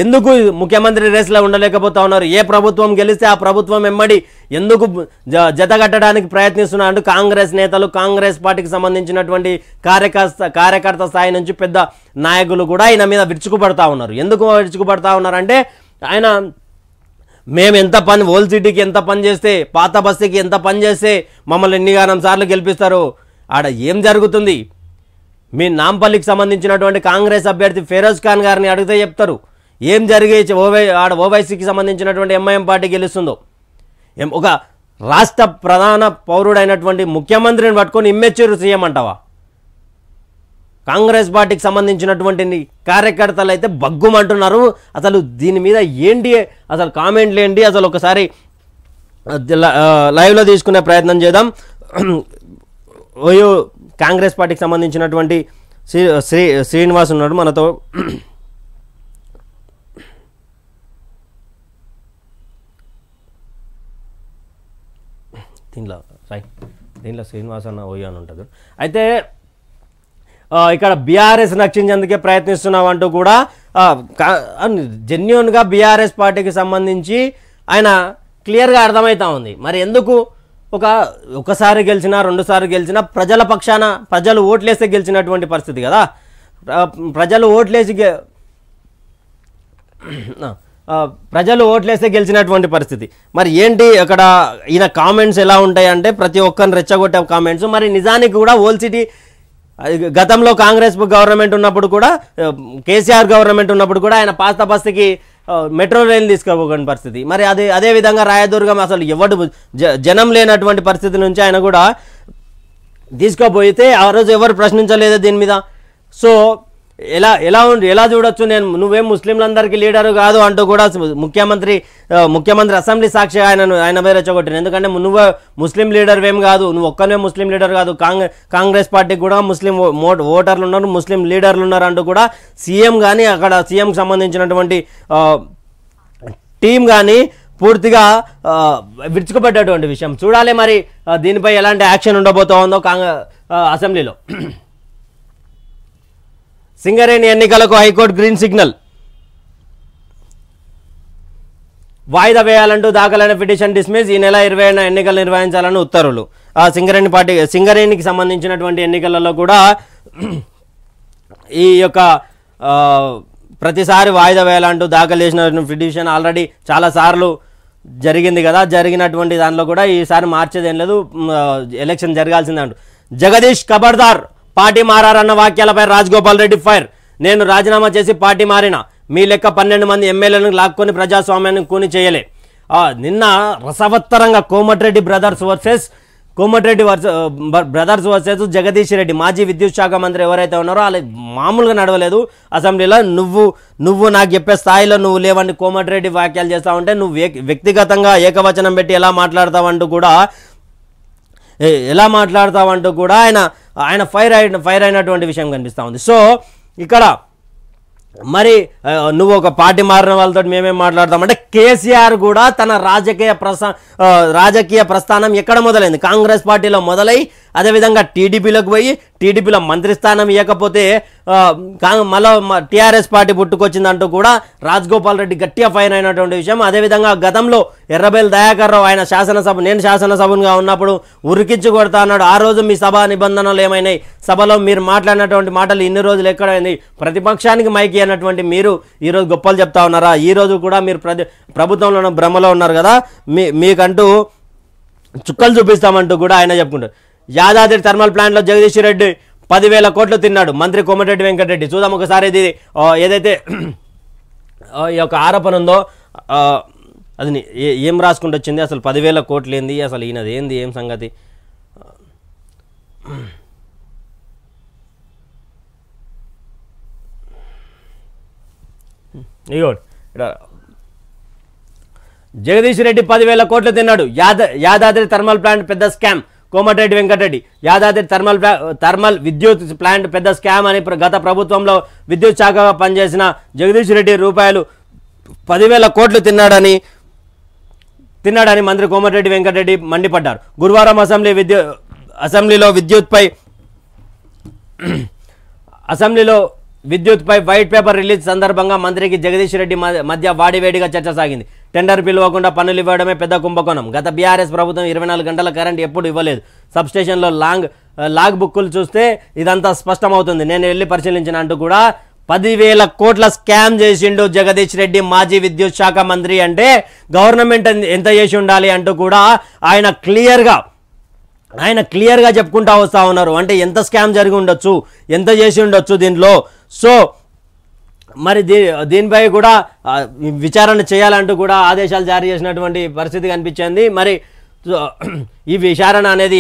Speaker 1: ఎందుకు ముఖ్యమంత్రి రేసులో ఉండలేకపోతా ఉన్నారు? ఏ ప్రభుత్వం గెలిస్తే ఆ ప్రభుత్వం వెంబడి ఎందుకు జతగట్టడానికి ప్రయత్నిస్తున్నా అంటూ కాంగ్రెస్ నేతలు, కాంగ్రెస్ పార్టీకి సంబంధించినటువంటి కార్యకర్త స్థాయి నుంచి పెద్ద నాయకులు కూడా ఆయన మీద విరుచుకుపడతా ఉన్నారు. ఎందుకు విరుచుకుపడతా ఉన్నారంటే ఆయన మేము ఓల్డ్ సిటీకి ఎంత పని చేస్తే, పాత బస్తీకి ఎంత పని చేస్తే మమ్మల్ని ఎన్నిగానం సార్లు గెలిపిస్తారు? ఆడ ఏం జరుగుతుంది? మీ నాంపల్లికి సంబంధించినటువంటి కాంగ్రెస్ అభ్యర్థి ఫెరోజ్ ఖాన్ గారిని అడిగితే చెప్తారు ఏం జరిగే. ఓవైసీకి సంబంధించినటువంటి ఎంఐఎం పార్టీ గెలుస్తుందో. ఒక రాష్ట్ర ప్రధాన పౌరుడైనటువంటి ముఖ్యమంత్రిని పట్టుకొని ఇమ్మెచ్యూర్ సీఎం అంటావా? కాంగ్రెస్ పార్టీకి సంబంధించినటువంటి కార్యకర్తలు అయితే బగ్గుమంటున్నారు. అసలు దీని మీద ఏంటి అసలు కామెంట్లు ఏంటి అసలు ఒకసారి లైవ్లో తీసుకునే ప్రయత్నం చేద్దాం. కాంగ్రెస్ పార్టీకి సంబంధించినటువంటి శ్రీనివాస్ ఉన్నాడు మనతో. దీంట్లో శ్రీనివాస్ అన్న ఓయో అని ఉంటుంది. అయితే ఇక్కడ బీఆర్ఎస్ రక్షించేందుకే ప్రయత్నిస్తున్నాం అంటూ కూడా జెన్యూన్గా బీఆర్ఎస్ పార్టీకి సంబంధించి ఆయన క్లియర్గా అర్థమవుతా ఉంది. మరి ఎందుకు ఒకసారి గెలిచినా 2 సార్లు గెలిచినా ప్రజల పక్షాన ప్రజలు ఓట్లేస్తే గెలిచినటువంటి పరిస్థితి కదా. ప్రజలు ఓట్లేస్తే గెలిచినటువంటి పరిస్థితి. మరి ఏంటి అక్కడ ఈయన కామెంట్స్ ఎలా ఉంటాయి అంటే ప్రతి ఒక్కరిని రెచ్చగొట్టే కామెంట్స్. మరి నిజానికి కూడా ఓల్డ్ సిటీ గతంలో కాంగ్రెస్ గవర్నమెంట్ ఉన్నప్పుడు కూడా, కేసీఆర్ గవర్నమెంట్ ఉన్నప్పుడు కూడా ఆయన పాత బస్తీకి మెట్రో రైలు తీసుకోబోని పరిస్థితి. మరి అదే విధంగా రాయదుర్గం అసలు జనం లేనటువంటి పరిస్థితి నుంచి ఆయన కూడా తీసుకోపోయితే ఆ రోజు ఎవరు ప్రశ్నించలేదు దీని మీద. సో ఎలా చూడొచ్చు, నువ్వేం ముస్లింలందరికీ లీడరు కాదు అంటూ కూడా ముఖ్యమంత్రి అసెంబ్లీ సాక్షిగా ఆయన వేరే రెచ్చగొట్టిన. ఎందుకంటే నువ్వు ముస్లిం లీడర్ ఏం కాదు, నువ్వు ఒక్కనే ముస్లిం లీడర్ కాదు, కాంగ్రెస్ పార్టీకి కూడా ముస్లిం ఓటర్లు ఉన్నారు, ముస్లిం లీడర్లు ఉన్నారు అంటూ కూడా సీఎం కానీ అక్కడ సీఎంకి సంబంధించినటువంటి టీం కానీ పూర్తిగా విరుచుకుపడ్డటువంటి విషయం. చూడాలి మరి దీనిపై ఎలాంటి యాక్షన్ ఉండబోతోందో అసెంబ్లీలో. సింగరేణి ఎన్నికలకు హైకోర్టు గ్రీన్ సిగ్నల్, వాయిదా వేయాలంటూ దాఖలైన పిటిషన్ డిస్మిస్, ఈ నెల 20న ఎన్నికలు నిర్వహించాలని ఉత్తర్వులు. సింగరేణికి సంబంధించినటువంటి ఎన్నికలలో కూడా ఈ యొక్క ప్రతిసారి వాయిదా వేయాలంటూ దాఖలు చేసిన పిటిషన్ ఆల్రెడీ చాలాసార్లు జరిగింది కదా, జరిగినటువంటి దానిలో కూడా ఈసారి మార్చేది ఏం లేదు, ఎలక్షన్ జరగాల్సిందే అంటూ. జగదీష్ ఖబర్దార్, పార్టీ మారన్న వాక్యాలపై రాజగోపాల్ రెడ్డి ఫైర్. నేను రాజీనామా చేసి పార్టీ మారిన, మీ లెక్క 12 మంది ఎమ్మెల్యేలను లాక్కొని ప్రజాస్వామ్యాన్ని కూని చేయలే. నిన్న రసవత్తరంగా కోమటిరెడ్డి బ్రదర్స్ వర్సెస్ జగదీష్ రెడ్డి, మాజీ విద్యుత్ శాఖ మంత్రి ఎవరైతే ఉన్నారో వాళ్ళు మామూలుగా నడవలేదు అసెంబ్లీలో. నువ్వు నాకు చెప్పే స్థాయిలో నువ్వు లేవండి, కోమటిరెడ్డి వ్యాఖ్యలు చేస్తా ఉంటే నువ్వు వ్యక్తిగతంగా ఏకవచనం పెట్టి ఎలా మాట్లాడతావంటూ కూడా ఆయన ఫైర్ అయినటువంటి విషయం కనిపిస్తూ ఉంది. సో ఇక్కడ మరి నువ్వు ఒక పార్టీ మారిన వాళ్ళతో మేమేం మాట్లాడతామంటే, కేసీఆర్ కూడా తన రాజకీయ ప్రస్థానం ఎక్కడ మొదలైంది, కాంగ్రెస్ పార్టీలో మొదలై అదేవిధంగా టీడీపీలోకి పోయి టీడీపీలో మంత్రి స్థానం ఇవ్వకపోతే మళ్ళీ టీఆర్ఎస్ పార్టీ పుట్టుకొచ్చిందంటూ కూడా రాజగోపాల్ రెడ్డి గట్టిగా ఫైర్ అయినటువంటి విషయం. అదేవిధంగా గతంలో ఎర్రబెల్లి దయాకర్ రావు ఆయన నేను శాసనసభగా ఉన్నప్పుడు ఉరికించి కొడతా అన్నాడు. ఆ రోజు మీ సభ నిబంధనలు ఏమైనాయి, సభలో మీరు మాట్లాడినటువంటి మాటలు ఇన్ని రోజులు ఎక్కడైంది, ప్రతిపక్షానికి మైకి అన్నటువంటి మీరు ఈరోజు గొప్పలు చెప్తా ఉన్నారా? ఈరోజు కూడా మీరు ప్రభుత్వంలో భ్రమలో ఉన్నారు కదా, మీకంటూ చుక్కలు చూపిస్తామంటూ కూడా ఆయన చెప్పుకుంటారు. యాదాద్రి థర్మల్ ప్లాంట్లో జగదీష్ రెడ్డి 10,000 కోట్లు తిన్నాడు, మంత్రి కోమటిరెడ్డి వెంకటరెడ్డి. చూద్దాం ఒకసారి ఇది ఏదైతే ఈ యొక్క ఆరోపణ ఉందో అది ఏం రాసుకుంటూ వచ్చింది, అసలు 10,000 కోట్లు ఏంది, అసలు ఈయనది ఏంది, ఏం సంగతి. జగదీష్ రెడ్డి 10,000 కోట్లు తిన్నాడు, యాదాద్రి థర్మల్ ప్లాంట్ పెద్ద స్కామ్, కోమటిరెడ్డి వెంకటరెడ్డి. యాదాద్రి థర్మల్ విద్యుత్ ప్లాంట్ పెద్ద స్కామ్ అని గత ప్రభుత్వంలో విద్యుత్ శాఖగా పనిచేసిన జగదీష్ రెడ్డి రూపాయలు 10,000 కోట్లు తిన్నాడని మంత్రి కోమటిరెడ్డి వెంకటరెడ్డి మండిపడ్డారు. గురువారం అసెంబ్లీలో విద్యుత్పై వైట్ పేపర్ రిలీజ్ సందర్భంగా మంత్రికి జగదీష్ రెడ్డి మధ్య వాడివేడిగా చర్చ సాగింది. టెండర్ పిలవకుండా పనులు ఇవ్వడమే పెద్ద కుంభకోణం. గత బీఆర్ఎస్ ప్రభుత్వం 24 గంటల కరెంట్ ఎప్పుడు ఇవ్వలేదు. సబ్స్టేషన్లో లాగ్ బుక్కులు చూస్తే ఇదంతా స్పష్టమవుతుంది. నేను వెళ్ళి పరిశీలించిన అంటూ కూడా 10,000 కోట్ల స్కామ్ చేసిండు జగదీష్ రెడ్డి, మాజీ విద్యుత్ శాఖ మంత్రి. అంటే గవర్నమెంట్ ఎంత చేసి ఉండాలి అంటూ కూడా ఆయన క్లియర్గా చెప్పుకుంటా వస్తూ ఉన్నారు. అంటే ఎంత స్కామ్ జరిగి ఉండొచ్చు, ఎంత చేసి ఉండొచ్చు దీంట్లో. సో మరి దీనిపై కూడా విచారణ చేయాలంటూ కూడా ఆదేశాలు జారీ చేసినటువంటి పరిస్థితి కనిపించింది. మరి ఈ విచారణ అనేది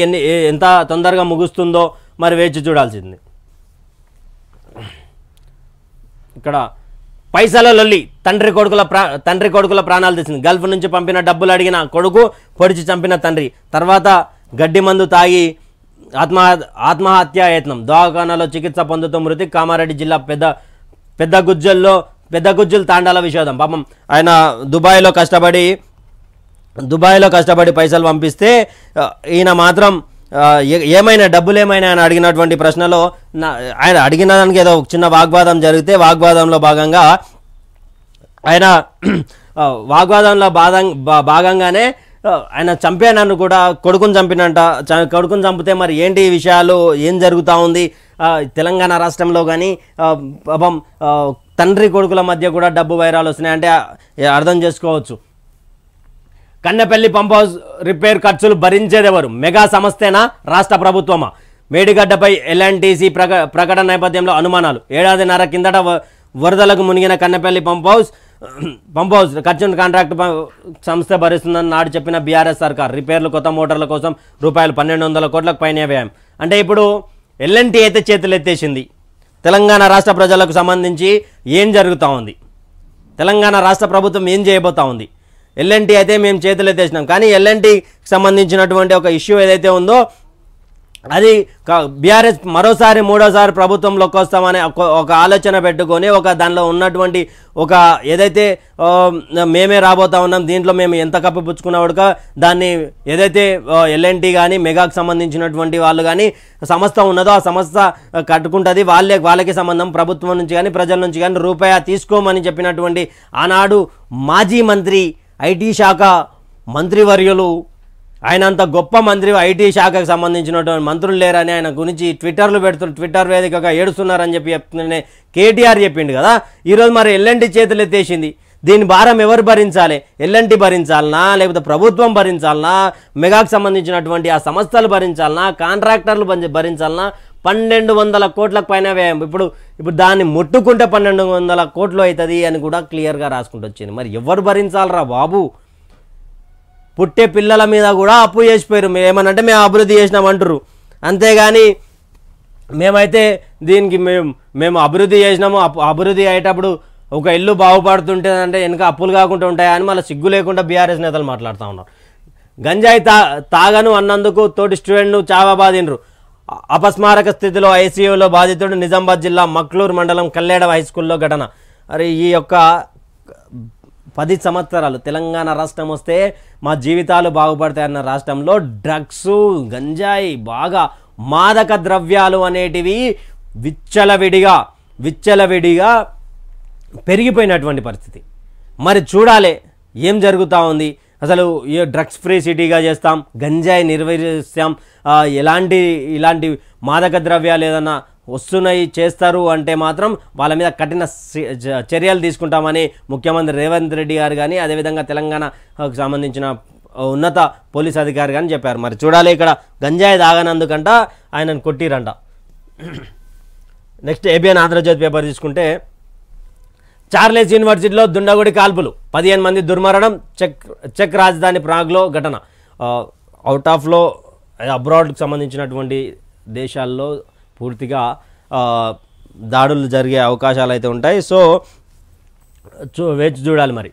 Speaker 1: ఎంత తొందరగా ముగుస్తుందో మరి వేచి చూడాల్సింది. ఇక్కడ పైసల లొల్లి, తండ్రి కొడుకుల ప్రాణాలు తెచ్చింది. గల్ఫ్ నుంచి పంపిన డబ్బులు అడిగిన కొడుకు పొడిచి చంపిన తండ్రి, తర్వాత గడ్డి మందు తాగి ఆత్మహత్యా యత్నం, దవాఖానాలో చికిత్స పొందుతూ మృతి. కామారెడ్డి జిల్లా పెద్ద గుజ్జుల తాండాల విషాదం. పాపం ఆయన దుబాయ్లో కష్టపడి పైసలు పంపిస్తే ఈయన మాత్రం ఏమైనా డబ్బులు ఏమైనా అని అడిగినటువంటి ప్రశ్నలో ఆయన అడిగిన దానికి ఏదో చిన్న వాగ్వాదం జరిగితే వాగ్వాదంలో భాగంగా ఆయన భాగంగానే ఆయన చంపానన్ను కూడా కొడుకుని చంపినంట. కొడుకుని చంపితే మరి ఏంటి ఈ విషయాలు, ఏం జరుగుతూ ఉంది తెలంగాణ రాష్ట్రంలో కానీ పాపం తండ్రి కొడుకుల మధ్య కూడా డబ్బు వైరాలు వస్తున్నాయంటే అర్థం చేసుకోవచ్చు. కన్నెపల్లి పంప్ హౌస్ రిపేర్ ఖర్చులు భరించేదెవరు? మెగా సంస్థేనా, రాష్ట్ర ప్రభుత్వమా? మేడిగడ్డపై ఎల్ఎన్టీసీ ప్రకటన నేపథ్యంలో అనుమానాలు. ఏడాదిన్నర కిందట వరదలకు మునిగిన కన్నెపల్లి పంప్ హౌస్ ఖర్చును కాంట్రాక్ట్ సంస్థ భరిస్తుందని నాడు చెప్పిన బీఆర్ఎస్ సర్కార్ రిపేర్లు, కొత్త మోటార్ల కోసం రూపాయలు 1,200 కోట్లకు పైన వ్యయం. అంటే ఇప్పుడు ఎల్ఎన్టీ అయితే చేతులు ఎత్తేసింది, తెలంగాణ రాష్ట్ర ప్రజలకు సంబంధించి ఏం జరుగుతూ ఉంది, తెలంగాణ రాష్ట్ర ప్రభుత్వం ఏం చేయబోతా ఉంది. ఎల్ఎన్టీ అయితే మేము చేతులు ఎత్తేసినాం, కానీ ఎల్ఎన్టీకి సంబంధించినటువంటి ఒక ఇష్యూ ఏదైతే ఉందో అది బీఆర్ఎస్ మరోసారి మూడోసారి ప్రభుత్వంలోకి వస్తామనే ఒక ఆలోచన పెట్టుకొని ఒక దానిలో ఉన్నటువంటి ఒక ఏదైతే మేమే రాబోతా ఉన్నాం, దీంట్లో మేము ఎంత కప్పిపుచ్చుకున్నవాడుక దాన్ని ఏదైతే ఎల్ఎన్టీ కానీ మెగాకు సంబంధించినటువంటి వాళ్ళు కానీ సంస్థ ఉన్నదో ఆ సంస్థ కట్టుకుంటుంది, వాళ్ళకి సంబంధం ప్రభుత్వం నుంచి కానీ ప్రజల నుంచి కానీ రూపాయి తీసుకోమని చెప్పినటువంటి ఆనాడు మాజీ మంత్రి ఐటీ శాఖ మంత్రివర్యులు, ఆయన అంత గొప్ప మంత్రి, ఐటీ శాఖకు సంబంధించినటువంటి మంత్రులు లేరని ఆయన గురించి ట్విట్టర్ వేదికగా ఏడుస్తున్నారని చెప్తుండే కేటీఆర్ చెప్పిండు కదా. ఈరోజు మరి ఎల్ఎన్టీ చేతులు ఎత్తేసింది. దీని భారం ఎవరు భరించాలి? ఎల్ఎన్టీ భరించాలనా, లేకపోతే ప్రభుత్వం భరించాలనా, మెగాకు సంబంధించినటువంటి ఆ సంస్థలు భరించాలనా, కాంట్రాక్టర్లు భరించాలనా? 1200 కోట్లకు పైన వ్యయం. ఇప్పుడు దాన్ని ముట్టుకుంటే 1200 కోట్లు అవుతుంది అని కూడా క్లియర్గా రాసుకుంటూ వచ్చింది. మరి ఎవరు భరించాలరా బాబు? పుట్టే పిల్లల మీద కూడా అప్పు చేసిపోయారు. ఏమనంటే మేము అభివృద్ధి చేసినామంటారు, అంతేగాని మేమైతే దీనికి మేము అభివృద్ధి చేసినాము, అభివృద్ధి అయ్యేటప్పుడు ఒక ఇల్లు బాగుపడుతుంటేదంటే వెనక అప్పులు కాకుండా ఉంటాయా అని మళ్ళీ సిగ్గు లేకుండా బీఆర్ఎస్ నేతలు మాట్లాడుతూ ఉన్నారు. గంజాయి తాగను అన్నందుకు తోటి స్టూడెంట్ను చావాబాదిండ్రు. అపస్మారక స్థితిలో ఐసీయూలో బాధితుడు నిజామాబాద్ జిల్లా మక్లూరు మండలం కల్లేడ హైస్కూల్లో ఘటన. అరే ఈ యొక్క 10 సంవత్సరాలు తెలంగాణ రాష్ట్రం వస్తే మా జీవితాలు బాగుపడతాయన్న రాష్ట్రంలో డ్రగ్స్, గంజాయి, బాగా మాదక ద్రవ్యాలు అనేటివి విచ్చలవిడిగా పెరిగిపోయినటువంటి పరిస్థితి. మరి చూడాలి ఏం జరుగుతూ ఉంది. అసలు డ్రగ్స్ ఫ్రీ సిటీగా చేస్తాం, గంజాయి నిర్వహిస్తాం, ఇలాంటి మాదక ద్రవ్యాలు ఏదన్నా వస్తున్నాయి చేస్తారు అంటే మాత్రం వాళ్ళ మీద కఠిన చర్యలు తీసుకుంటామని ముఖ్యమంత్రి రేవంత్ రెడ్డి గారు కానీ అదేవిధంగా తెలంగాణకు సంబంధించిన ఉన్నత పోలీస్ అధికారి కానీ చెప్పారు. మరి చూడాలి, ఇక్కడ గంజాయి తాగనందుకంట ఆయనను కొట్టిరంట. నెక్స్ట్ ఏబిఎన్ ఆంధ్రజ్యోతి పేపర్ తీసుకుంటే చార్లెస్ యూనివర్సిటీలో దుండగుడి కాల్పులు, 15 మంది దుర్మరణం, చెక్ రాజధాని ప్రాగ్లో ఘటన. అవుట్ ఆఫ్లో అబ్రాడ్కి సంబంధించినటువంటి దేశాల్లో పూర్తిగా దాడులు జరిగే అవకాశాలు అయితే ఉంటాయి. సో వేచి చూడాలి. మరి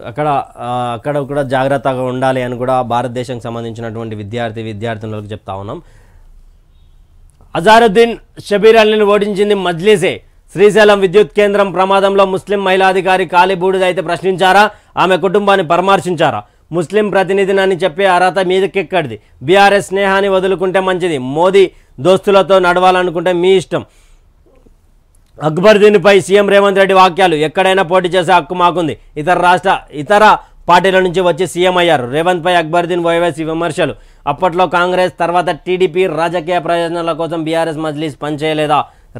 Speaker 1: అక్కడ కూడా జాగ్రత్తగా ఉండాలి అని కూడా భారతదేశానికి సంబంధించినటువంటి విద్యార్థులకు చెప్తా ఉన్నాం. అజారుద్దీన్ షబీర్ అలీని ఓడించింది మజ్లిసే. శ్రీశైలం విద్యుత్ కేంద్రం ప్రమాదంలో ముస్లిం మహిళా అధికారి కాలిబూడిదైతే ప్రశ్నించారా, ఆమె కుటుంబాన్ని పరామర్శించారా? ముస్లిం ప్రతినిధిని చెప్పే అర్హత మీదకెక్కడిది? బీఆర్ఎస్ స్నేహాన్ని వదులుకుంటే మంచిది, మోదీ దోస్తులతో నడవాలనుకుంటే మీ ఇష్టం. అక్బరుద్దీన్పై సీఎం రేవంత్ రెడ్డి వాక్యాలు, ఎక్కడైనా పోటీ చేసే హక్కు మాకుంది, ఇతర పార్టీల నుంచి వచ్చి సీఎం అయ్యారు. రేవంత్పై అక్బరుద్దీన్ ఓవైసీ విమర్శలు. అప్పట్లో కాంగ్రెస్, తర్వాత టీడీపీ రాజకీయ ప్రయోజనాల కోసం బీఆర్ఎస్ మజ్లిస్ పనిచేయలేదా?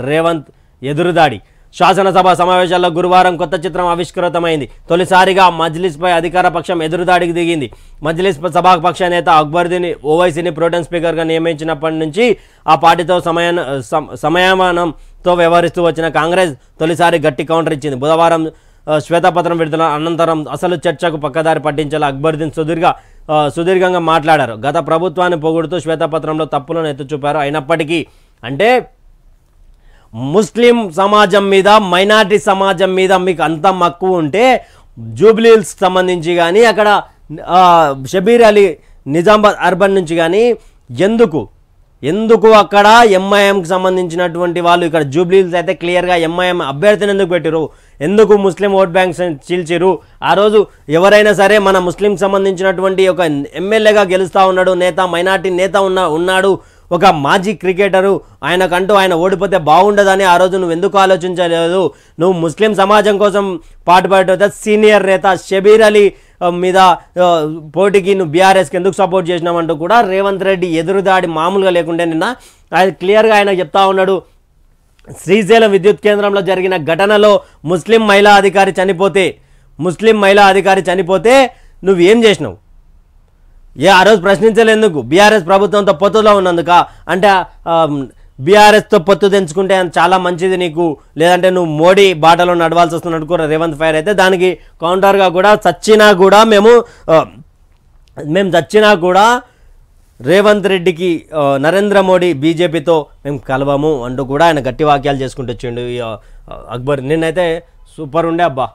Speaker 1: రేవంత్ ఎదురుదాడి. శాసనసభ సమావేశాల్లో గురువారం కొత్త చిత్రం ఆవిష్కృతమైంది. తొలిసారిగా మజ్లిస్పై అధికార పక్షం ఎదురుదాడికి దిగింది. మజ్లిస్ సభాపక్ష నేత అక్బరుద్దీన్ ఓవైసీని ప్రోటెం స్పీకర్గా నియమించినప్పటి నుంచి ఆ పార్టీతో సమయమానంతో వ్యవహరిస్తూ వచ్చిన కాంగ్రెస్ తొలిసారి గట్టి కౌంటర్ ఇచ్చింది. బుధవారం శ్వేతపత్రం విడుదల అనంతరం అసలు చర్చకు పక్కదారి పట్టించేలా అక్బరుద్దీన్ సుదీర్ఘంగా మాట్లాడారు. గత ప్రభుత్వాన్ని పొగుడుతూ శ్వేతపత్రంలో తప్పులను ఎత్తుచూపారు. అయినప్పటికీ అంటే ముస్లిం సమాజం మీద, మైనారిటీ సమాజం మీద మీకు అంత మక్కువ ఉంటే జూబ్లీహిల్స్ సంబంధించి కానీ అక్కడ షబీర్ అలీ నిజామాబాద్ అర్బన్ నుంచి కానీ ఎందుకు అక్కడ ఎంఐఎంకి సంబంధించినటువంటి వాళ్ళు ఇక్కడ జూబ్లీహిల్స్ అయితే క్లియర్గా ఎంఐఎం అభ్యర్థిని ఎందుకు పెట్టిరు? ఎందుకు ముస్లిం ఓట్ బ్యాంక్స్ చీల్చిరు? ఆ రోజు ఎవరైనా సరే మన ముస్లిం సంబంధించినటువంటి ఒక ఎమ్మెల్యేగా గెలుస్తూ ఉన్నాడు, మైనార్టీ నేత ఉన్నాడు, ఒక మాజీ క్రికెటరు, ఆయన ఓడిపోతే బాగుండదని ఆ రోజు నువ్వు ఎందుకు ఆలోచించలేదు? నువ్వు ముస్లిం సమాజం కోసం పాటుపడే సీనియర్ నేత షబీర్ అలీ మీద పోటీకి నువ్వు బీఆర్ఎస్కి ఎందుకు సపోర్ట్ చేసినావంటూ కూడా రేవంత్ రెడ్డి ఎదురుదాడి మామూలుగా లేకుంటే నిన్న ఆయన క్లియర్గా ఆయన చెప్తా ఉన్నాడు. శ్రీశైలం విద్యుత్ కేంద్రంలో జరిగిన ఘటనలో ముస్లిం మహిళా అధికారి చనిపోతే నువ్వేం చేసినావు? ఆ రోజు ప్రశ్నించలేందుకు? బీఆర్ఎస్ ప్రభుత్వంతో పొత్తులో ఉన్నందుక? అంటే బీఆర్ఎస్తో పొత్తు తెంచుకుంటే చాలా మంచిది నీకు, లేదంటే నువ్వు మోడీ బాటలో నడవాల్సి వస్తున్నట్టు కూడా రేవంత్ ఫైర్ అయితే దానికి కౌంటర్గా కూడా మేము చచ్చినా కూడా రేవంత్ రెడ్డికి నరేంద్ర మోడీ బీజేపీతో మేము కలవము అంటూ కూడా ఆయన గట్టి వాక్యాలు చేసుకుంటూ వచ్చిండు. అక్బర్ నిన్నైతే సూపర్ ఉండే అబ్బా.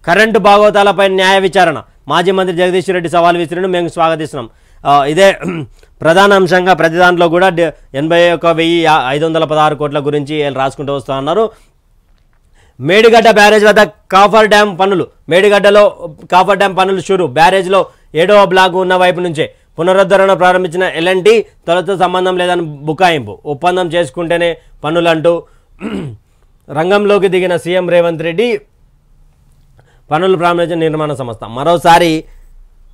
Speaker 1: కరెంటు భాగవతాలపై న్యాయ విచారణ మాజీ మంత్రి జగదీష్ రెడ్డి సవాల్ విసిరిను మేము స్వాగతిస్తున్నాం. ఇదే ప్రధాన అంశంగా ప్రతి దాంట్లో కూడా 81,516 కోట్ల గురించి రాసుకుంటూ వస్తూ ఉన్నారు. మేడిగడ్డ బ్యారేజ్ వద్ద కాఫర్ డ్యామ్ పనులు, మేడిగడ్డలో కాఫర్ డ్యామ్ పనులు షురు. బ్యారేజ్లో 7వ బ్లాక్ ఉన్న వైపు నుంచే పునరుద్ధరణ ప్రారంభించిన ఎల్ఎన్టీ తొలతో సంబంధం లేదని బుకాయింపు, ఒప్పందం చేసుకుంటేనే పనులంటూ రంగంలోకి దిగిన సీఎం రేవంత్ రెడ్డి పనులు ప్రారంభించిన నిర్మాణ సంస్థ. మరోసారి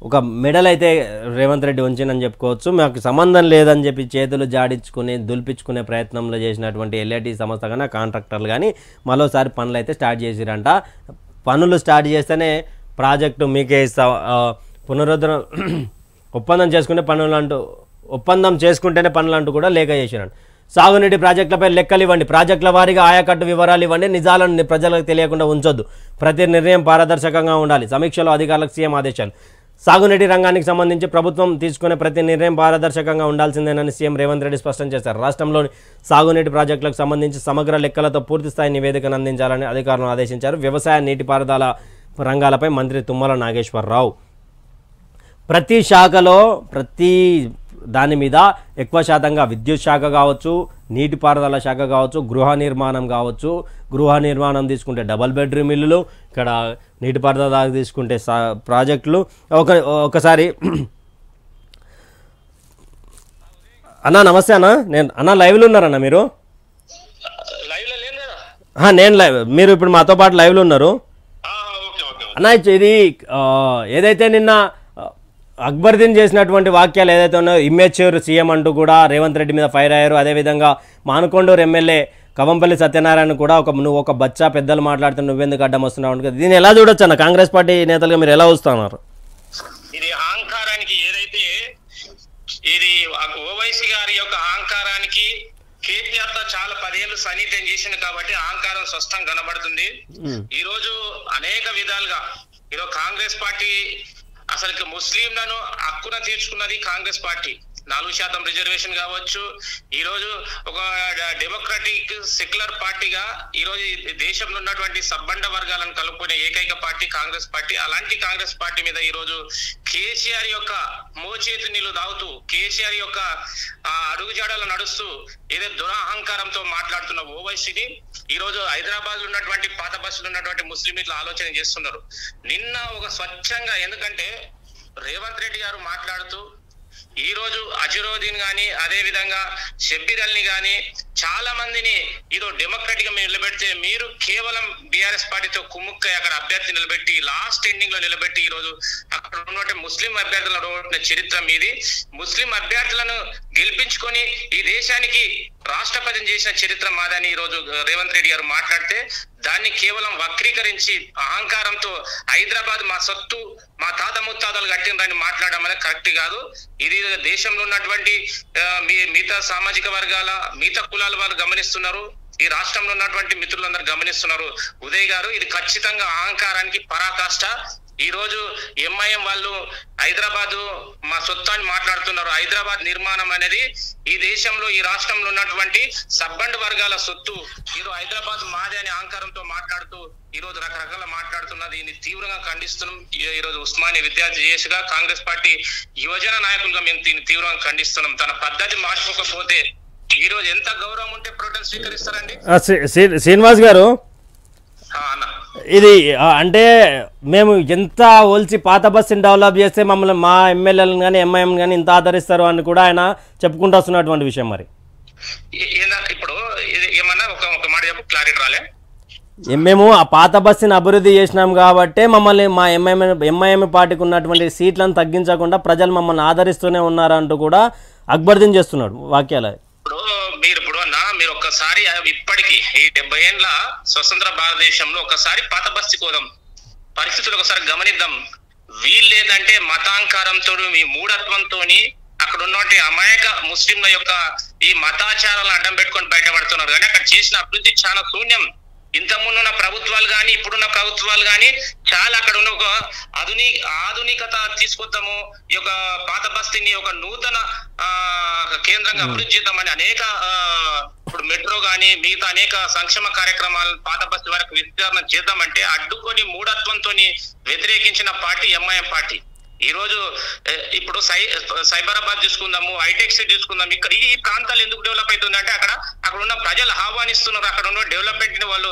Speaker 1: ఒక మెడల్ అయితే రేవంత్ రెడ్డి ఉంచిందని చెప్పుకోవచ్చు. మాకు సంబంధం లేదని చెప్పి చేతులు జాడించుకుని దులిపించుకునే ప్రయత్నంలో చేసినటువంటి ఎల్ఐటి సంస్థ కానీ కాంట్రాక్టర్లు కానీ మరోసారి పనులు అయితే స్టార్ట్ చేసిరంట. పనులు స్టార్ట్ చేస్తేనే ప్రాజెక్టు మీకే ఇస్తా, పునరుద్ధరణ ఒప్పందం చేసుకుంటేనే పనులు అంటూ కూడా లేఖ చేసిరంట. సాగునీటి ప్రాజెక్టులపై లెక్కలు ఇవ్వండి, ప్రాజెక్టుల వారీగా ఆయకట్టు వివరాలు ఇవ్వండి, నిజాలను ప్రజలకు తెలియకుండా ఉంచొద్దు, ప్రతి నిర్ణయం పారదర్శకంగా ఉండాలి, సమీక్షలో అధికారులకు సీఎం ఆదేశాలు. సాగునీటి రంగానికి సంబంధించి ప్రభుత్వం తీసుకునే ప్రతి నిర్ణయం పారదర్శకంగా ఉండాల్సిందేనని సీఎం రేవంత్ రెడ్డి స్పష్టం చేశారు. రాష్ట్రంలోని సాగునీటి ప్రాజెక్టులకు సంబంధించి సమగ్ర లెక్కలతో పూర్తిస్థాయి నివేదికను అందించాలని అధికారులను ఆదేశించారు. వ్యవసాయ నీటిపారుదల రంగాలపై మంత్రి తుమ్మల నాగేశ్వరరావు ప్రతి శాఖలో ప్రతి దాని మీద ఎక్కువ శాతంగా విద్యుత్ శాఖ కావచ్చు, నీటిపారుదల శాఖ కావచ్చు, గృహ నిర్మాణం కావచ్చు. గృహ నిర్మాణం తీసుకుంటే డబల్ బెడ్రూమ్ ఇల్లులు, ఇక్కడ నీటిపారుదల తీసుకుంటే ప్రాజెక్టులు. ఒకసారి అన్నా నమస్తే అన్న, నేను లైవ్లో ఉన్నారన్న మీరు? నేను లైవ్, మీరు ఇప్పుడు మాతో పాటు లైవ్లో ఉన్నారు అన్న. ఇది ఏదైతే నిన్న అక్బర్దీన్ చేసినటువంటి వాక్యాలు ఏదైతే ఉన్నాయో, ఇమ్మెచ్యూర్ సీఎం అంటూ కూడా రేవంత్ రెడ్డి మీద ఫైర్ అయ్యారు. అదేవిధంగా మానుకొండూరు ఎమ్మెల్యే కవంపల్లి సత్యనారాయణ కూడా నువ్వు ఒక బచ్చా పెద్దలు మాట్లాడుతూ నువ్వెందుకు అడ్డం వస్తున్నావు, దీన్ని ఎలా చూడొచ్చు అన్న? కాంగ్రెస్ పార్టీ నేతలుగా మీరు ఎలా వస్తున్నారు?
Speaker 2: ఇది అహంకారానికి, ఏదైతే ఇది ఓవైసీ గారి యొక్క అహంకారానికి కేటీఆర్ తో చాలా 10 ఏళ్ళు సన్నిహితం చేసింది కాబట్టి అహంకారం స్పష్టంగా కనబడుతుంది. ఈ రోజు అనేక విధాలుగా ఈరోజు కాంగ్రెస్ పార్టీ అసలు ముస్లింలను హక్కున తీర్చుకున్నది కాంగ్రెస్ పార్టీ. 4% రిజర్వేషన్ కావచ్చు. ఈ రోజు ఒక డెమోక్రటిక్ సెక్యులర్ పార్టీగా ఈ రోజు దేశంలో ఉన్నటువంటి సబ్బండ వర్గాలను కలుపుకునే ఏకైక పార్టీ కాంగ్రెస్ పార్టీ. అలాంటి కాంగ్రెస్ పార్టీ మీద ఈ రోజు కేసీఆర్ యొక్క మోచేతి నీళ్లు తాగుతూ, కేసీఆర్ యొక్క అడుగుజాడలు నడుస్తూ ఏదో దురహంకారంతో మాట్లాడుతున్న ఓవైసీని ఈ రోజు హైదరాబాద్ లో ఉన్నటువంటి పాత బస్సులు ఉన్నటువంటి ముస్లింలు ఆలోచన చేస్తున్నారు. నిన్న ఒక స్వచ్ఛంగా, ఎందుకంటే రేవంత్ రెడ్డి గారు మాట్లాడుతూ ఈ రోజు అజరుద్దీన్ గాని, అదే విధంగా షబ్బీర్ అలీని గాని చాలా మందిని ఈరోజు డెమోక్రటిక్ గా మీరు నిలబెడితే, మీరు కేవలం బీఆర్ఎస్ పార్టీతో కుమ్ముక్కై అక్కడ అభ్యర్థి నిలబెట్టి లాస్ట్ ఎండింగ్ లో నిలబెట్టి ఈ రోజు అక్కడ ఉన్నటువంటి ముస్లిం అభ్యర్థులను ఓడిన చరిత్ర మీది. ముస్లిం అభ్యర్థులను గెలిపించుకొని ఈ దేశానికి రాష్ట్రపతిని చేసిన చరిత్ర మాదని ఈ రోజు రేవంత్ రెడ్డి గారు మాట్లాడితే, దాన్ని కేవలం వక్రీకరించి అహంకారంతో హైదరాబాద్ మా సొత్తు, మా తాత ముత్తాతలు కట్టినని మాట్లాడడం అనేది కరెక్ట్ కాదు. ఇది దేశంలో ఉన్నటువంటి మిగతా సామాజిక వర్గాల, మిగతా కులాల వాళ్ళు గమనిస్తున్నారు, ఈ రాష్ట్రంలో ఉన్నటువంటి మిత్రులందరూ గమనిస్తున్నారు. ఉదయ్ గారు, ఇది ఖచ్చితంగా అహంకారానికి పరాకాష్ట. ఈ రోజు ఎంఐఎం వాళ్ళు హైదరాబాద్ మా సొత్తు అని మాట్లాడుతున్నారు. హైదరాబాద్ నిర్మాణం అనేది ఈ దేశంలో, ఈ రాష్ట్రంలో ఉన్నటువంటి సబ్బండ్ వర్గాల సొత్తు. ఈరోజు హైదరాబాద్ మాదే అనే అహంకారంతో మాట్లాడుతూ ఈ రోజు రకరకాల మాట్లాడుతున్నది. దీన్ని తీవ్రంగా ఖండిస్తున్నాం. ఈ రోజు ఉస్మానియా విద్యార్థి చేసిగా కాంగ్రెస్ పార్టీ యువజన నాయకులుగా మేము దీన్ని తీవ్రంగా ఖండిస్తున్నాం. తన పద్ధతి మార్చుకోకపోతే ఈ రోజు ఎంత గౌరవం ఉంటే ప్రొటెస్ట్ స్వీకరిస్తారండి?
Speaker 1: శ్రీనివాస్ గారు, ఇది అంటే మేము ఎంత ఓల్చి పాత బస్సుని డెవలప్ చేస్తే మమ్మల్ని, మా ఎమ్మెల్యేలను కానీ ఎంఐఎం కానీ ఇంత ఆదరిస్తారు అని కూడా ఆయన చెప్పుకుంటూ వస్తున్నటువంటి విషయం. మరి
Speaker 2: ఇప్పుడు ఏమన్నా ఒక మాట చెప్పు, క్లారిటీ రాలే.
Speaker 1: మేము ఆ పాత బస్సుని అభివృద్ధి చేసినాం కాబట్టి మమ్మల్ని, మా ఎంఐఎం పార్టీకి ఉన్నటువంటి సీట్లను తగ్గించకుండా ప్రజలు మమ్మల్ని ఆదరిస్తూనే ఉన్నారంటూ కూడా అక్బర్దీన్ చేస్తున్నాడు వాక్యాలు.
Speaker 2: మీరు ఒక్కసారి ఇప్పటికీ ఈ 70 ఏళ్ల స్వతంత్ర భారతదేశంలో ఒకసారి పాత బస్తీ కోదాం, పరిస్థితులు ఒకసారి గమనిద్దాం. వీళ్ళేదంటే మతాంకారంతో, మీ మూఢత్వంతో అక్కడ ఉన్నటువంటి అమాయక ముస్లింల యొక్క ఈ మతాచారాలను అడ్డం పెట్టుకొని బయటపడుతున్నారు. కానీ అక్కడ చేసిన అభివృద్ధి చాలా శూన్యం. ఇంతకుముందు ఉన్న ప్రభుత్వాలు కానీ ఇప్పుడున్న ప్రభుత్వాలు కానీ చాలా అక్కడ ఉన్న ఒక ఆధునికత తీసుకొద్దాము, ఈ యొక్క పాత బస్తీని ఒక నూతన కేంద్రంగా అభివృద్ధి చేద్దామని అనేక ఇప్పుడు మెట్రో గానీ మిగతా అనేక సంక్షేమ కార్యక్రమాలు పాత బస్తీ వరకు విస్తరణ చేద్దామంటే అడ్డుకొని మూఢత్వంతో వ్యతిరేకించిన పార్టీ ఎంఐఎం పార్టీ. ఈ రోజు ఇప్పుడు సైబరాబాద్ తీసుకుందాము, హైటెక్ సిటీ తీసుకుందాం, ఇక్కడ ఈ ప్రాంతాలు ఎందుకు డెవలప్ అవుతుందంటే అక్కడ ఉన్న ప్రజలు ఆహ్వానిస్తున్నారు, అక్కడ ఉన్న డెవలప్మెంట్ ని వాళ్ళు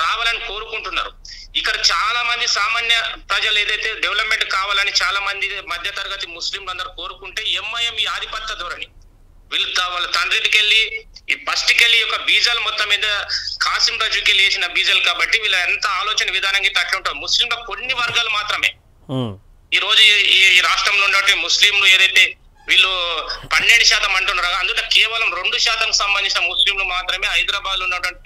Speaker 2: రావాలని కోరుకుంటున్నారు. ఇక్కడ చాలా మంది సామాన్య ప్రజలు ఏదైతే డెవలప్మెంట్ కావాలని చాలా మంది మధ్య తరగతి ముస్లింలు అందరూ కోరుకుంటే ఎంఐఎం ఈ ఆధిపత్య ధోరణి వీళ్ళు వాళ్ళ తండ్రికి వెళ్ళి ఈ ఫస్ట్కి వెళ్ళి యొక్క బీజాలు మొత్తం మీద కాసిం రజుకి వెళ్ళి వేసిన బీజాలు కాబట్టి వీళ్ళ ఎంత ఆలోచన విధానంగా అట్లా ఉంటారు. ముస్లింల కొన్ని వర్గాలు మాత్రమే ఈ రోజు ఈ రాష్ట్రంలో ఉన్నటువంటి ముస్లింలు ఏదైతే వీళ్ళు 12% అంటున్నారు, అందులో కేవలం 2% సంబంధించిన ముస్లింలు మాత్రమే హైదరాబాద్ లో ఉన్నటువంటి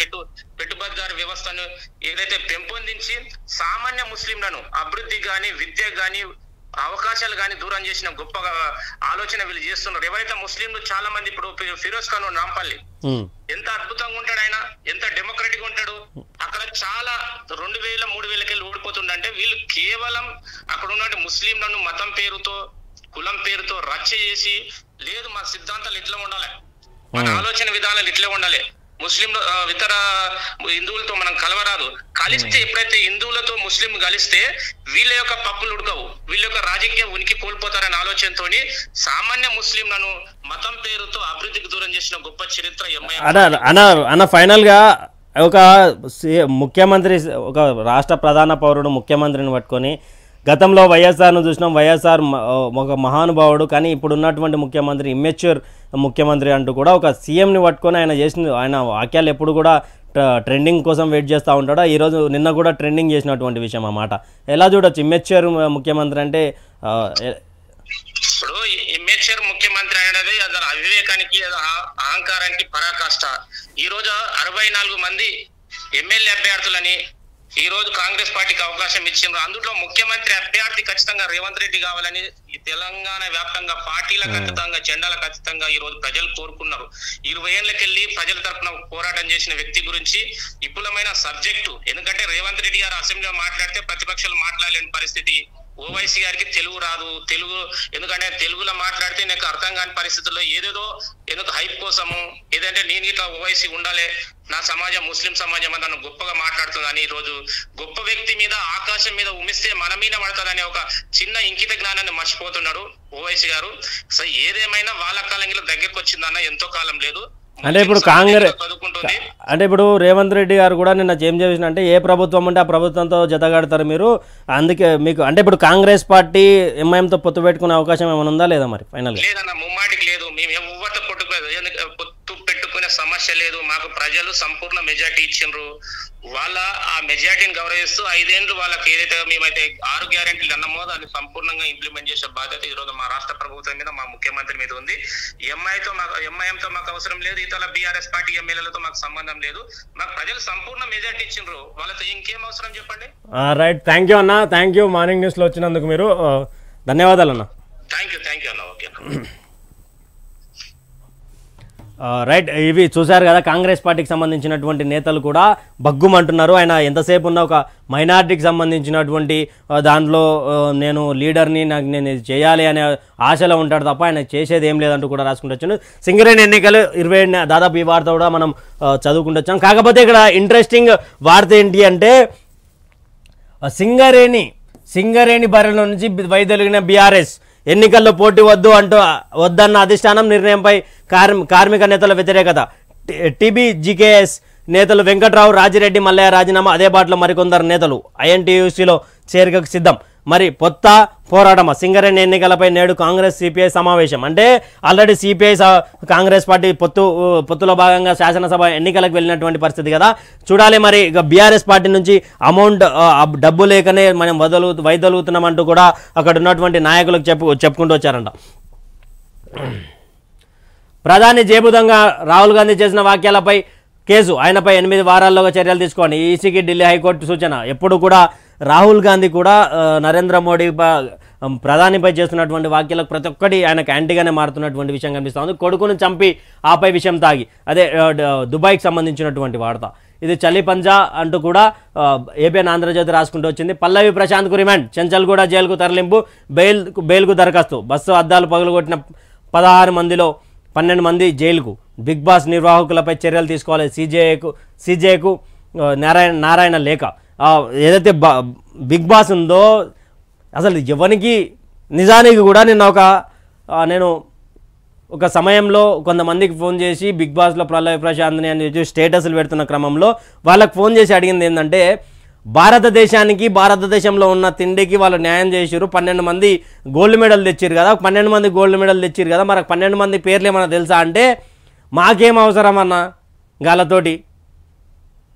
Speaker 2: పెట్టుబడిదారు వ్యవస్థను ఏదైతే పెంపొందించి సామాన్య ముస్లింలను అభివృద్ధి గాని విద్య గాని అవకాశాలు గాని దూరం చేసిన గొప్ప ఆలోచన వీళ్ళు చేస్తున్నారు. ఎవరైతే ముస్లింలు చాలా మంది ఇప్పుడు ఫిరోజ్ ఖాన్ నాంపల్లి ఎంత అద్భుతంగా ఉంటాడు, ఆయన ఎంత డెమోక్రటిక్ ఉంటాడు, అక్కడ చాలా 2000 3000 ఓడిపోతుండంటే వీళ్ళు కేవలం అక్కడ ఉన్న ముస్లింలను మతం పేరుతో కులం పేరుతో రచ్చ చేసి లేదు మా సిద్ధాంతాలు ఇట్లా ఉండాలి, మన ఆలోచన విధానాలు ఇట్లే ఉండాలి, ముస్లింలు ఇతర హిందువులతో మనం కలవరాదు, కలిస్తే ఎప్పుడైతే హిందువులతో ముస్లిం కలిస్తే వీళ్ళ యొక్క పప్పులు ఉడకవు, వీళ్ళ యొక్క రాజకీయ ఉనికి కోల్పోతారనే ఆలోచనతో సామాన్య ముస్లింలను మతం పేరుతో అభివృద్ధికి దూరం చేసిన గొప్ప చరిత్ర
Speaker 1: అన్న. ఫైనల్ గా ఒక ముఖ్యమంత్రి, ఒక రాష్ట్ర ప్రధాన పౌరుడు ముఖ్యమంత్రిని పట్టుకొని గతంలో వైఎస్ఆర్ను చూసినాం, వైఎస్ఆర్ ఒక మహానుభావుడు, కానీ ఇప్పుడు ఉన్నటువంటి ముఖ్యమంత్రి ఇమ్మెచ్యూర్ ముఖ్యమంత్రి అంటూ కూడా ఒక సీఎంని పట్టుకొని ఆయన వాక్యాలు ఎప్పుడు కూడా ట్రెండింగ్ కోసం వెయిట్ చేస్తూ ఉంటాడు. ఈరోజు నిన్న కూడా ట్రెండింగ్ చేసినటువంటి విషయం అన్నమాట. ఎలా చూడొచ్చు ఇమ్మెచ్యూర్ ముఖ్యమంత్రి అంటే?
Speaker 2: ఇప్పుడు ఇమ్మెచ్యూర్ ముఖ్యమంత్రి అనేది అతని అవివేకానికి అహంకారానికి పరాకాష్ట. ఈ రోజు 64 మంది ఎమ్మెల్యే అభ్యర్థులని ఈ రోజు కాంగ్రెస్ పార్టీకి అవకాశం ఇచ్చిండ్రు. అందులో ముఖ్యమంత్రి అభ్యర్థి ఖచ్చితంగా రేవంత్ రెడ్డి కావాలని ఈ తెలంగాణ వ్యాప్తంగా పార్టీలకు ఖచ్చితంగా జెండాలకు ఖచ్చితంగా ఈ రోజు ప్రజలు కోరుకున్నారు. 20 ఏళ్లకెళ్ళి ప్రజల తరఫున పోరాటం చేసిన వ్యక్తి గురించి విపులమైన సబ్జెక్టు. ఎందుకంటే రేవంత్ రెడ్డి గారు అసెంబ్లీలో మాట్లాడితే ప్రతిపక్షాలు మాట్లాడలేని పరిస్థితి. ఓవైసీ గారికి తెలుగు రాదు, ఎందుకంటే తెలుగులో మాట్లాడితే నాకు అర్థం కాని పరిస్థితుల్లో ఏదేదో ఎందుకు హైప్ కోసము ఏదంటే నేను ఇట్లా ఓవైసీ ఉండాలి, నా సమాజం ముస్లిం సమాజం అని నన్ను గొప్పగా మాట్లాడుతుందని ఈ రోజు గొప్ప వ్యక్తి మీద ఆకాశం మీద ఉమిస్తే మన మీద పడతాదని ఒక చిన్న ఇంకిత జ్ఞానాన్ని మర్చిపోతున్నాడు ఓవైసీ గారు. సో ఏదేమైనా వాళ్ళ కాలంలో దగ్గరకు వచ్చిందన్న ఎంతో కాలం లేదు.
Speaker 1: అంటే ఇప్పుడు అంటే ఇప్పుడు రేవంత్ రెడ్డి గారు కూడా నిన్న ఏం చేసిన అంటే ఏ ప్రభుత్వం ఉంటే ఆ ప్రభుత్వంతో జతగాడతారు మీరు, అందుకే మీకు అంటే ఇప్పుడు కాంగ్రెస్ పార్టీ ఎంఐఎంతో పొత్తు పెట్టుకునే అవకాశం ఏమైనా ఉందా లేదా? మరి ఫైనల్
Speaker 2: లేదన్న, ముమ్మాటికి లేదు. మేము ఎవరితో పొత్తు పెట్టుకునే సమస్య లేదు. మాకు ప్రజలు సంపూర్ణ మెజార్టీ ఇచ్చిండ్రు. వాళ్ళ ఆ మెజార్టీని గౌరవిస్తూ 5 ఏళ్ళు వాళ్ళకి ఏదైతే మేమైతే 6 గ్యారెంటీలు అన్నామో దాన్ని సంపూర్ణంగా ఇంప్లిమెంట్ చేసే బాధ్యత ఈ రోజు మా రాష్ట్ర ప్రభుత్వం మీద, మా ముఖ్యమంత్రి మీద ఉంది. ఎంఐఎంతో మాకు అవసరం లేదు, ఇతర బీఆర్ఎస్ పార్టీ ఎమ్మెల్యేలతో మాకు సంబంధం లేదు. మాకు ప్రజలు సంపూర్ణ మెజార్టీ ఇచ్చిండ్రు, వాళ్ళతో ఇంకేం అవసరం చెప్పండి.
Speaker 1: రైట్, థ్యాంక్ యూ అన్న, థ్యాంక్ యూ మార్నింగ్ న్యూస్లో వచ్చినందుకు మీరు ధన్యవాదాలు అన్న.
Speaker 2: థ్యాంక్ యూ అన్న. ఓకే
Speaker 1: రైట్, ఇవి చూశారు కదా కాంగ్రెస్ పార్టీకి సంబంధించినటువంటి నేతలు కూడా బగ్గుమంటున్నారు. ఆయన ఎంతసేపు ఉన్న ఒక మైనార్టీకి సంబంధించినటువంటి దాంట్లో నేను లీడర్ని, నేను ఇది చేయాలి అనే ఆశలో ఉంటాడు తప్ప ఆయన చేసేది ఏం లేదంటూ కూడా రాసుకుంటూ వచ్చాను. సింగరేణి ఎన్నికలు 27 దాదాపు ఈ వార్త కూడా మనం చదువుకుంటూ వచ్చాం. కాకపోతే ఇక్కడ ఇంట్రెస్టింగ్ వార్త ఏంటి అంటే సింగరేణి బరిలో నుంచి వైదొలిగిన బీఆర్ఎస్ ఎన్నికల్లో పోటీ వద్దన్న అధిష్టానం నిర్ణయంపై కార్మిక నేతల వ్యతిరేకత. టీబీజీకేఎస్ నేతలు వెంకట్రావు, రాజిరెడ్డి, మల్లయ్య రాజీనామా, అదే బాటలో మరికొందరు నేతలు ఐఎన్టీయూసీలో చేరికకు సిద్ధం. మరి పొత్త పోరాటమా? సింగరేణి ఎన్నికలపై నేడు కాంగ్రెస్ సిపిఐ సమావేశం. అంటే ఆల్రెడీ సిపిఐ కాంగ్రెస్ పార్టీ పొత్తులో భాగంగా శాసనసభ ఎన్నికలకు వెళ్ళినటువంటి పరిస్థితి కదా. చూడాలి మరి ఇక బీఆర్ఎస్ పార్టీ నుంచి అమౌంట్ డబ్బు లేకనే మనం వైదొలుగుతున్నామంటూ కూడా అక్కడ ఉన్నటువంటి నాయకులకు చెప్పుకుంటూ వచ్చారంట. ప్రధాని జేబుదంగా రాహుల్ గాంధీ చేసిన వ్యాఖ్యలపై కేసు, ఆయనపై 8 వారాల్లోగా చర్యలు తీసుకోండి. ఈసీకి ఢిల్లీ హైకోర్టు సూచన. ఎప్పుడు కూడా రాహుల్ గాంధీ కూడా నరేంద్ర మోడీ ప్రధానిపై చేస్తున్నటువంటి వ్యాఖ్యలకు ప్రతి ఒక్కటి ఆయనకు యాంటీగానే మారుతున్నటువంటి విషయం కనిపిస్తూ ఉంది. కొడుకును చంపి ఆపై విషయం తాగి, అదే దుబాయ్కి సంబంధించినటువంటి వార్త. ఇది చలి పంజా అంటూ కూడా ఏబిఎన్ ఆంధ్రజ్యోతి రాసుకుంటూ వచ్చింది. పల్లవి ప్రశాంత్కు రిమాండ్, చెంచల్గూడ జైలుకు తరలింపు, బెయిల్కు దరఖాస్తు, బస్సు అద్దాలు పగలగొట్టిన 16 మందిలో 12 మంది జైలుకు, బిగ్ బాస్ నిర్వాహకులపై చర్యలు తీసుకోవాలి సీజేకు నారాయణ లేఖ. ఏదైతే బిగ్ బాస్ ఉందో అసలు ఎవరికి నిజానికి కూడా నేను ఒక సమయంలో కొంతమందికి ఫోన్ చేసి బిగ్ బాస్లో పల్లవి ప్రశాంత్ని అని స్టేటస్లు పెడుతున్న క్రమంలో వాళ్ళకి ఫోన్ చేసి అడిగింది ఏంటంటే, భారతదేశంలో ఉన్న తిండికి వాళ్ళు న్యాయం చేసారు, 12 మంది గోల్డ్ మెడల్ తెచ్చారు కదా, 12 మంది గోల్డ్ మెడల్ తెచ్చారు కదా, మరి 12 మంది పేర్లు ఏమన్నా తెలుసా అంటే, మాకేం అవసరం అన్న గాలతోటి,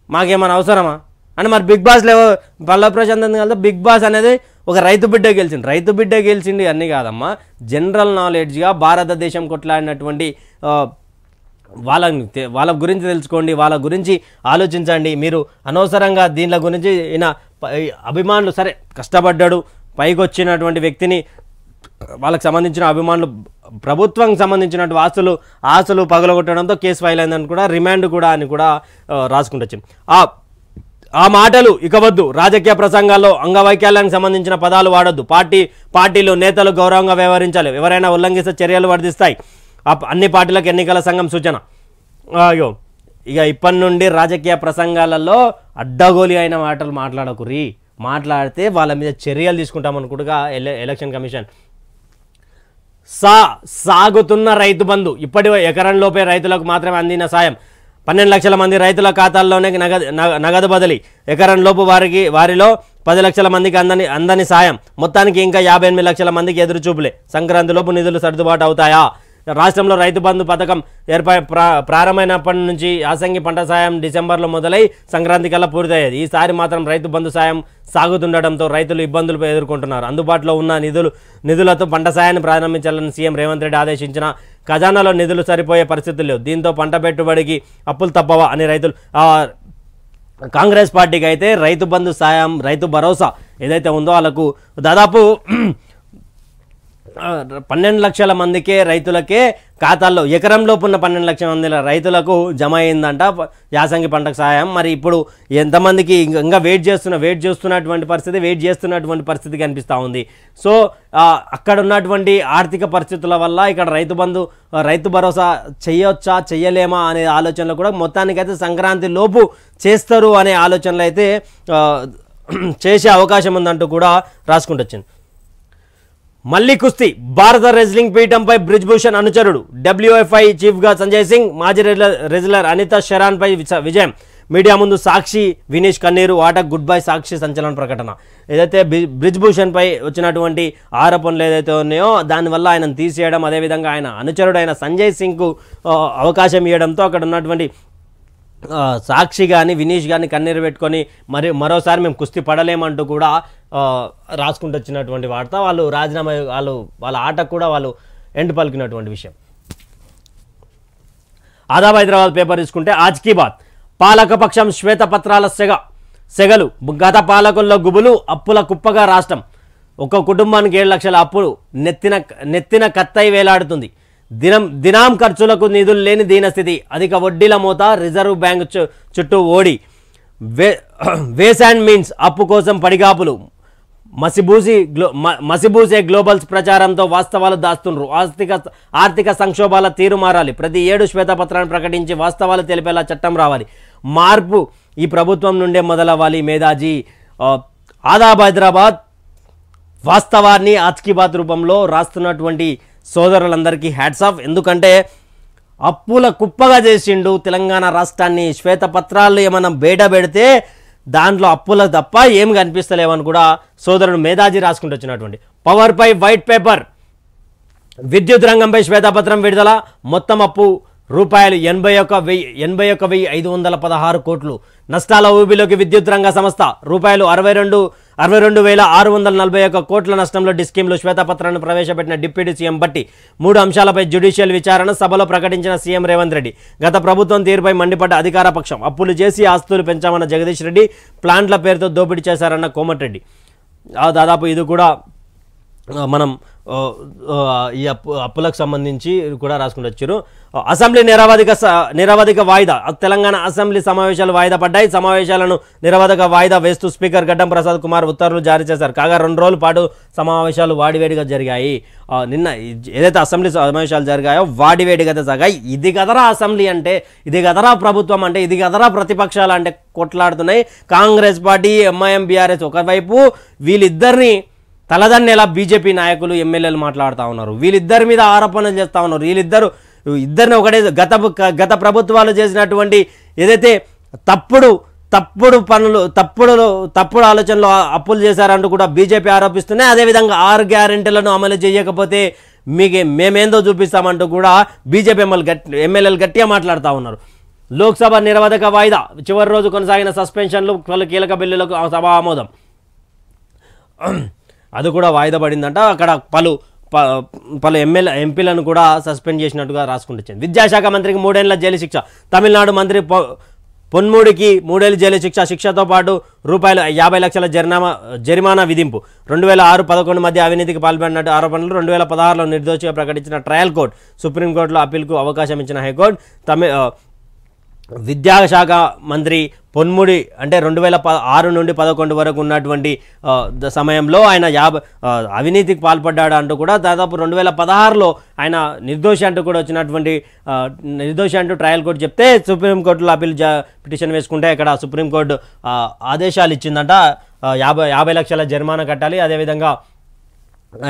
Speaker 1: మాకేమన్నా అవసరమా అని. మరి బిగ్ బాస్లో పల్లవి ప్రశాంత్ కదా, బిగ్ బాస్ అనేది ఒక రైతు బిడ్డ గెలిచింది అన్నీ కాదమ్మా, జనరల్ నాలెడ్జ్గా భారతదేశం కొట్లాడినటువంటి వాళ్ళ గురించి తెలుసుకోండి, వాళ్ళ గురించి ఆలోచించండి. మీరు అనవసరంగా దీనిల గురించి అభిమానులు సరే కష్టపడ్డాడు పైకి వచ్చినటువంటి వ్యక్తిని, వాళ్ళకి సంబంధించిన అభిమానులు ప్రభుత్వానికి సంబంధించినటువంటి ఆస్తులు పగలగొట్టడంతో కేసు ఫైల్ అయిందని కూడా, రిమాండ్ కూడా అని కూడా రాసుకుంటూ వచ్చింది. ఆ మాటలు ఇక వద్దు, రాజకీయ ప్రసంగాల్లో అంగవైకల్యానికి సంబంధించిన పదాలు వాడొద్దు, పార్టీలు నేతలు గౌరవంగా వ్యవహరించాలి, ఎవరైనా ఉల్లంఘిస్తే చర్యలు వర్తిస్తాయి, అన్ని పార్టీలకు ఎన్నికల సంఘం సూచన. అయ్యో ఇక ఇప్పటి నుండి రాజకీయ ప్రసంగాలలో అడ్డగోలి అయిన మాటలు మాట్లాడితే వాళ్ళ మీద చర్యలు తీసుకుంటామనుకుంటుగా ఎలక్షన్ కమిషన్. సాగుతున్న రైతు బంధు, ఇప్పటి ఎకరంలోపే రైతులకు మాత్రమే అందిన సాయం, 12 లక్షల మంది రైతుల ఖాతాల్లోనే నగదు బదిలీ, ఎకరంలోపు వారిలో 10 లక్షల మందికి అందని సాయం, మొత్తానికి ఇంకా 58 లక్షల మందికి ఎదురుచూపులే, సంక్రాంతిలోపు నిధులు సర్దుబాటు అవుతాయా? రాష్ట్రంలో రైతు బంధు పథకం ప్రారంభమైనప్పటి నుంచి యాసంగి పంట సాయం డిసెంబర్లో మొదలై సంక్రాంతి కల్లా పూర్తయ్యేది. ఈసారి మాత్రం రైతు బంధు సాయం సాగుతుండటంతో రైతులు ఇబ్బందులు ఎదుర్కొంటున్నారు. అందుబాటులో ఉన్న నిధులతో పంట సాయాన్ని ప్రారంభించాలని సీఎం రేవంత్ రెడ్డి ఆదేశించిన ఖజానాలో నిధులు సరిపోయే పరిస్థితులు లేవు. దీంతో పంట పెట్టుబడికి అప్పులు తప్పవా అని రైతులు కాంగ్రెస్ పార్టీకి అయితే రైతు బంధు సాయం, రైతు భరోసా ఏదైతే ఉందో వాళ్ళకు దాదాపు 12 లక్షల మందికే రైతులకే ఖాతాల్లో ఎకరంలోపు ఉన్న 12 లక్షల మంది రైతులకు జమ అయిందంట యాసంగి పంటకు సాయం. మరి ఇప్పుడు ఎంతమందికి ఇంకా వెయిట్ చేస్తున్నటువంటి పరిస్థితి కనిపిస్తూ ఉంది. సో అక్కడ ఉన్నటువంటి ఆర్థిక పరిస్థితుల వల్ల ఇక్కడ రైతు భరోసా చేయొచ్చా చేయలేమా అనే ఆలోచనలు కూడా మొత్తానికైతే సంక్రాంతి లోపు చేస్తారు అనే ఆలోచనలు అయితే చేసే అవకాశం ఉందంటూ కూడా రాసుకుంటూ వచ్చింది. మళ్ళీ కుస్తీ, భారత రెజ్లింగ్ పీఠంపై బ్రిజ్భూషణ్ అనుచరుడు, WFI చీఫ్గా సంజయ్ సింగ్, మాజీ రెజ్లర్ అనితా షరాన్పై విజయం, మీడియా ముందు సాక్షి వినీష్ కన్నీరు, ఆటకు గుడ్ బై సాక్షి సంచలన ప్రకటన. ఏదైతే బ్రిజ్భూషణ్పై వచ్చినటువంటి ఆరోపణలు ఏదైతే ఉన్నాయో దానివల్ల ఆయనను తీసేయడం, అదేవిధంగా ఆయన అనుచరుడైన సంజయ్ సింగ్కు అవకాశం ఇవ్వడంతో అక్కడ ఉన్నటువంటి సాక్షి కానీ వినీష్ కానీ కన్నీరు పెట్టుకొని మరోసారి మేము కుస్తీ పడలేమంటూ కూడా రాసుకుంటూ వచ్చినటువంటి వార్త. వాళ్ళు రాజీనామా వాళ్ళ ఆటకు కూడా వాళ్ళు ఎండ్ పలికినటువంటి విషయం. ఆదాబ్ హైదరాబాద్ పేపర్ తీసుకుంటే ఆజ్కీ బాత్, పాలకపక్షం శ్వేతపత్రాల సెగలు, గత పాలకుల్లో గుబులు, అప్పుల కుప్పగా రాష్ట్రం, ఒక కుటుంబానికి 7 లక్షల అప్పులు నెత్తిన కత్తై వేలాడుతుంది, దినాం ఖర్చులకు నిధులు లేని దీనస్థితి, అధిక వడ్డీల మోత, రిజర్వ్ బ్యాంక్ చుట్టూ ఓడి, వేస్ అండ్ మీన్స్ అప్పు కోసం పడిగాపులు, మసిబూసే గ్లోబల్స్ ప్రచారంతో వాస్తవాలు దాస్తున్నారు, ఆర్థిక సంక్షోభాల తీరు మారాలి, ప్రతి 7 శ్వేతపత్రాన్ని ప్రకటించి వాస్తవాలు తెలిపేలా చట్టం రావాలి, మార్పు ఈ ప్రభుత్వం నుండే మొదలవ్వాలి, మేధాజీ. ఆదాబ్ హైదరాబాద్ వాస్తవాన్ని ఆజ్కీ బాత్ రూపంలో రాస్తున్నటువంటి సోదరులందరికీ హ్యాట్స్ ఆఫ్. ఎందుకంటే అప్పుల కుప్పగా చేసిండు తెలంగాణ రాష్ట్రాన్ని, శ్వేతపత్రాలు ఏమైనా బయట పెడితే దాంట్లో అప్పుల తప్ప ఏం కనిపిస్తలేవని కూడా సోదరుడు మేధాజీ రాసుకుంటూ వచ్చినటువంటి. పవర్పై వైట్ పేపర్, విద్యుత్ రంగంపై శ్వేతపత్రం విడుదల, మొత్తం అప్పు రూపాయలు 81,516 కోట్లు, నష్టాల ఊబిలోకి విద్యుత్ రంగ సంస్థ, రూపాయలు 62,641 కోట్ల నష్టంలో డిస్కీమ్లు, శ్వేతపత్రాన్ని ప్రవేశపెట్టిన డిప్యూటీ సీఎం భట్టి, 3 అంశాలపై జ్యుడిషియల్ విచారణ సభలో ప్రకటించిన సీఎం రేవంత్ రెడ్డి, గత ప్రభుత్వం తీరుపై మండిపడ్డ అధికార పక్షం, అప్పులు చేసి ఆస్తులు పెంచామన్న జగదీష్ రెడ్డి, ప్లాంట్ల పేరుతో దోపిడీ చేశారన్న కోమటిరెడ్డి. దాదాపు ఇది కూడా మనం ఈ అప్పులకు సంబంధించి కూడా రాసుకుంటూ వచ్చారు. అసెంబ్లీ నిరవధిక వాయిదా. తెలంగాణ అసెంబ్లీ సమావేశాలు వాయిదా పడ్డాయి. సమావేశాలను నిరవధిక వాయిదా వేస్తూ స్పీకర్ గడ్డం ప్రసాద్ కుమార్ ఉత్తర్వులు జారీ చేశారు. కాగా 2 రోజుల పాటు సమావేశాలు వాడివేడిగా జరిగాయి. నిన్న ఏదైతే అసెంబ్లీ సమావేశాలు జరిగాయో వాడివేడిగా సాగాయి. ఇది కదరా అసెంబ్లీ అంటే, ఇది కదరా ప్రభుత్వం అంటే, ఇది కదరా ప్రతిపక్షాలు అంటే కొట్లాడుతున్నాయి. కాంగ్రెస్ పార్టీ, ఎంఐఎం, బీఆర్ఎస్ ఒకవైపు, వీళ్ళిద్దరిని తలదన్నేలా బీజేపీ నాయకులు ఎమ్మెల్యేలు మాట్లాడుతూ ఉన్నారు. వీళ్ళిద్దరి మీద ఆరోపణలు చేస్తూ ఉన్నారు. ఇద్దరిని ఒకటే గత ప్రభుత్వాలు చేసినటువంటి ఏదైతే తప్పుడు పనులు, తప్పుడు ఆలోచనలు అప్పులు చేశారంటూ కూడా బీజేపీ ఆరోపిస్తున్నాయి. అదేవిధంగా 6 గ్యారెంటీలను అమలు చేయకపోతే మేమేందో చూపిస్తామంటూ కూడా బీజేపీ ఎమ్మెల్యేలు గట్టిగా మాట్లాడుతూ ఉన్నారు. లోక్సభ నిరవధిక వాయిదా. చివరి రోజు కొనసాగిన సస్పెన్షన్లు, పలు కీలక బిల్లులకు సభ ఆమోదం. అది కూడా వాయిదా పడిందంట. అక్కడ పలు ఎంపీలను కూడా సస్పెండ్ చేసినట్టుగా రాసుకుంటొచ్చింది. విద్యాశాఖ మంత్రికి 3 ఏళ్ల జైలు శిక్ష. తమిళనాడు మంత్రి పొన్ముడికి 3 ఏళ్ల జైలు శిక్ష. శిక్షతో పాటు రూపాయలు 50 లక్షల జరిమానా విధింపు. 2006-11 మధ్య అవినీతికి పాల్పడినట్టు ఆరోపణలు. 2016లో నిర్దోషిగా ప్రకటించిన ట్రయల్ కోర్టు. సుప్రీంకోర్టులో అప్పీల్కు అవకాశం ఇచ్చిన హైకోర్టు. విద్యాశాఖ మంత్రి పొన్ముడి అంటే 2006 నుండి 11 వరకు ఉన్నటువంటి సమయంలో ఆయన అవినీతికి పాల్పడ్డాడు అంటూ కూడా దాదాపు 2016లో ఆయన నిర్దోషి అంటూ కూడా వచ్చినటువంటి నిర్దోషి అంటూ ట్రయల్ కోర్టు చెప్తే సుప్రీంకోర్టులో అప్పీల్ పిటిషన్ వేసుకుంటే ఇక్కడ సుప్రీంకోర్టు ఆదేశాలు ఇచ్చిందంట. 50 లక్షల జరిమానా కట్టాలి. అదేవిధంగా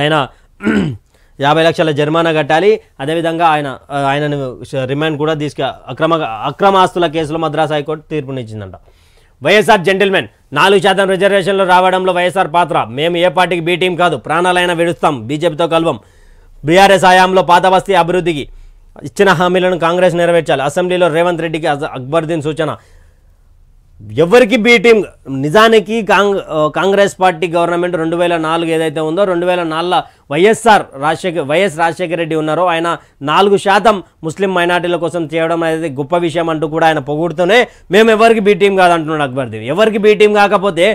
Speaker 1: ఆయన 50 లక్షల జరిమానా కట్టాలి. అదేవిధంగా ఆయనను రిమాండ్ కూడా అక్రమ ఆస్తుల కేసులో మద్రాసు హైకోర్టు తీర్పునిచ్చిందంట. వైఎస్ఆర్ జెంటిల్మెన్. 4% రిజర్వేషన్లు రావడంలో వైఎస్ఆర్ పాత్ర. మేము ఏ పార్టీకి బీ టీం కాదు, ప్రాణాలైనా విడుస్తాం, బీజేపీతో కలవం. బీఆర్ఎస్ హయాంలో పాత బస్తీ అభివృద్ధికి ఇచ్చిన హామీలను కాంగ్రెస్ నెరవేర్చాలి. అసెంబ్లీలో రేవంత్ రెడ్డికి అక్బరుద్దీన్ సూచన. ఎవరికి బీ టీం? నిజానికి కాంగ్రెస్ పార్టీ గవర్నమెంట్ 2004 ఏదైతే ఉందో 2004లో వైఎస్ రాజశేఖర రెడ్డి ఉన్నారో ఆయన 4% ముస్లిం మైనార్టీల కోసం చేయడం అనేది గొప్ప విషయం అంటూ కూడా ఆయన పొగుడుతూనే మేము ఎవరికి బీ టీం కాదంటున్నాడు అక్బరుద్దీన్. ఎవరికి బీ టీం కాకపోతే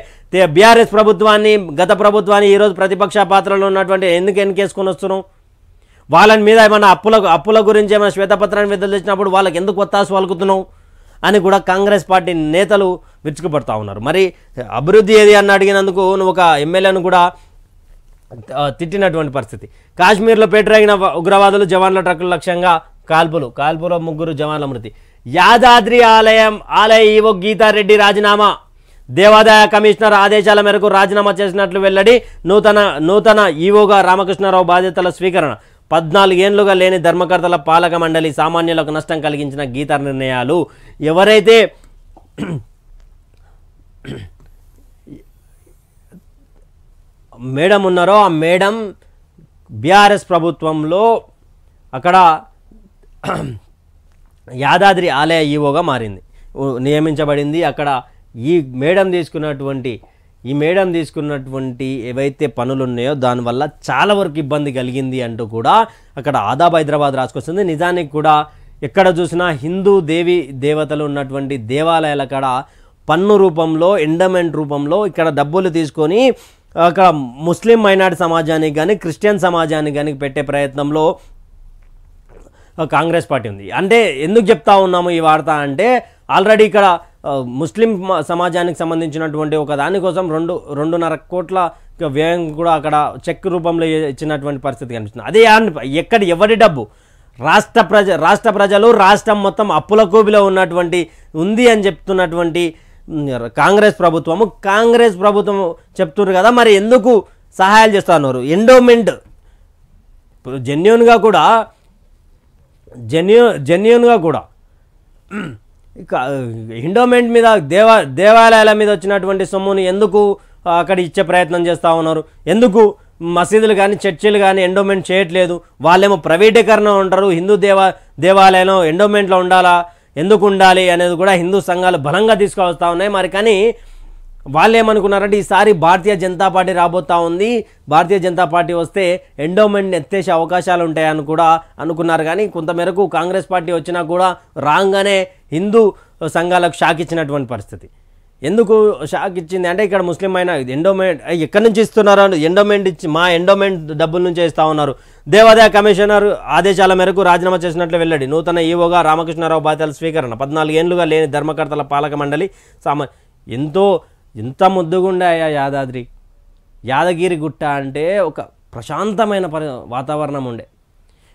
Speaker 1: బీఆర్ఎస్ ప్రభుత్వాన్ని, గత ప్రభుత్వాన్ని ఈరోజు ప్రతిపక్ష పాత్రలో ఉన్నటువంటి ఎందుకు ఎన్నికేసుకొని వస్తున్నాం? వాళ్ళని మీద ఏమైనా అప్పుల గురించి ఏమైనా శ్వేతపత్రాన్ని విడుదల చేసినప్పుడు వాళ్ళకి ఎందుకు ఒత్తాసు పలుకుతున్నావు అని కూడా కాంగ్రెస్ పార్టీ నేతలు విరుచుకుపడతా ఉన్నారు. మరి అభివృద్ధి ఏది అని అడిగినందుకు నువ్వు ఒక ఎమ్మెల్యేను కూడా తిట్టినటువంటి పరిస్థితి. కాశ్మీర్లో పేటరేగిన ఉగ్రవాదులు, జవాన్ల ట్రక్కుల లక్ష్యంగా కాల్పులో 3 జవాన్ల మృతి. యాదాద్రి ఆలయ ఈవో గీతారెడ్డి రాజీనామా. దేవాదాయ కమిషనర్ ఆదేశాల మేరకు రాజీనామా చేసినట్లు వెల్లడి. నూతన ఈవోగా రామకృష్ణారావు బాధ్యతల స్వీకరణ. 14 ఏళ్లుగా లేని ధర్మకర్తల పాలక మండలి సామాన్యులకు నష్టం కలిగించిన గీత నిర్ణయాలు. ఎవరైతే మేడం ఉన్నారో ఆ మేడం బీఆర్ఎస్ ప్రభుత్వంలో అక్కడ యాదాద్రి ఆలయ ఈవోగా నియమించబడింది. అక్కడ ఈ మేడం తీసుకున్నటువంటి ఏవైతే పనులు ఉన్నాయో దానివల్ల చాలా వరకు ఇబ్బంది కలిగింది అంటూ కూడా అక్కడ ఆదాబ్ హైదరాబాద్ రాసుకొస్తుంది. నిజానికి కూడా ఎక్కడ చూసినా హిందూ దేవతలు ఉన్నటువంటి దేవాలయాల కాడ పన్ను రూపంలో, ఎండమెంట్ రూపంలో ఇక్కడ డబ్బులు తీసుకొని అక్కడ ముస్లిం మైనారిటీ సమాజానికి కానీ క్రిస్టియన్ సమాజానికి కానీ పెట్టే ప్రయత్నంలో కాంగ్రెస్ పార్టీ ఉంది. అంటే ఎందుకు చెప్తా ఉన్నాము ఈ వార్త అంటే ఆల్రెడీ ఇక్కడ ముస్లిం సమాజానికి సంబంధించినటువంటి ఒక దానికోసం 2.5 కోట్ల వ్యయం కూడా అక్కడ చెక్ రూపంలో ఇచ్చినటువంటి పరిస్థితి కనిపిస్తుంది. అదే ఎవరి డబ్బు? రాష్ట్ర ప్రజలు, రాష్ట్రం మొత్తం అప్పుల కూబిలో ఉన్నటువంటి ఉంది అని చెప్తున్నటువంటి కాంగ్రెస్ ప్రభుత్వం చెప్తున్నారు కదా, మరి ఎందుకు సహాయాలు చేస్తున్నారు? ఎండోమెంట్ జెన్యూన్గా కూడా ఎండోమెంట్ మీద దేవాలయాల మీద వచ్చినటువంటి సొమ్ముని ఎందుకు అక్కడ ఇచ్చే ప్రయత్నం చేస్తూ ఉన్నారు? ఎందుకు మసీదులు కానీ చర్చిలు కానీ ఎండోమెంట్ చేయట్లేదు? వాళ్ళేమో ప్రైవేటీకరణ ఉంటారు. హిందూ దేవాలయం ఎండోమెంట్లో ఎందుకు ఉండాలి అనేది కూడా హిందూ సంఘాలు బలంగా తీసుకువస్తూ ఉన్నాయి. మరి కానీ వాళ్ళు ఏమనుకున్నారంటే ఈసారి భారతీయ జనతా పార్టీ రాబోతా ఉంది, భారతీయ జనతా పార్టీ వస్తే ఎండోమెంట్ ఎత్తేసే అవకాశాలు ఉంటాయని కూడా అనుకున్నారు. కానీ కొంతమేరకు కాంగ్రెస్ పార్టీ వచ్చినా కూడా రాగానే హిందూ సంఘాలకు షాక్ ఇచ్చినటువంటి పరిస్థితి. ఎందుకు షాక్ ఇచ్చింది అంటే ఇక్కడ ముస్లిం అయినా ఎండోమెంట్ ఎక్కడి నుంచి ఇస్తున్నారు ఎండోమెంట్ ఇచ్చి మా ఎండోమెంట్ డబ్బుల నుంచే ఇస్తూ ఉన్నారు. దేవాదాయ కమిషనర్ ఆదేశాల మేరకు రాజీనామా చేసినట్లు వెల్లడి. నూతన ఈవోగా రామకృష్ణారావు బాధ్యతల స్వీకరణ. 14 ఏళ్లుగా లేని ధర్మకర్తల పాలక మండలి ఎంత ముద్దుగుండాయా యాదగిరి గుట్ట అంటే ఒక ప్రశాంతమైన వాతావరణం ఉండే.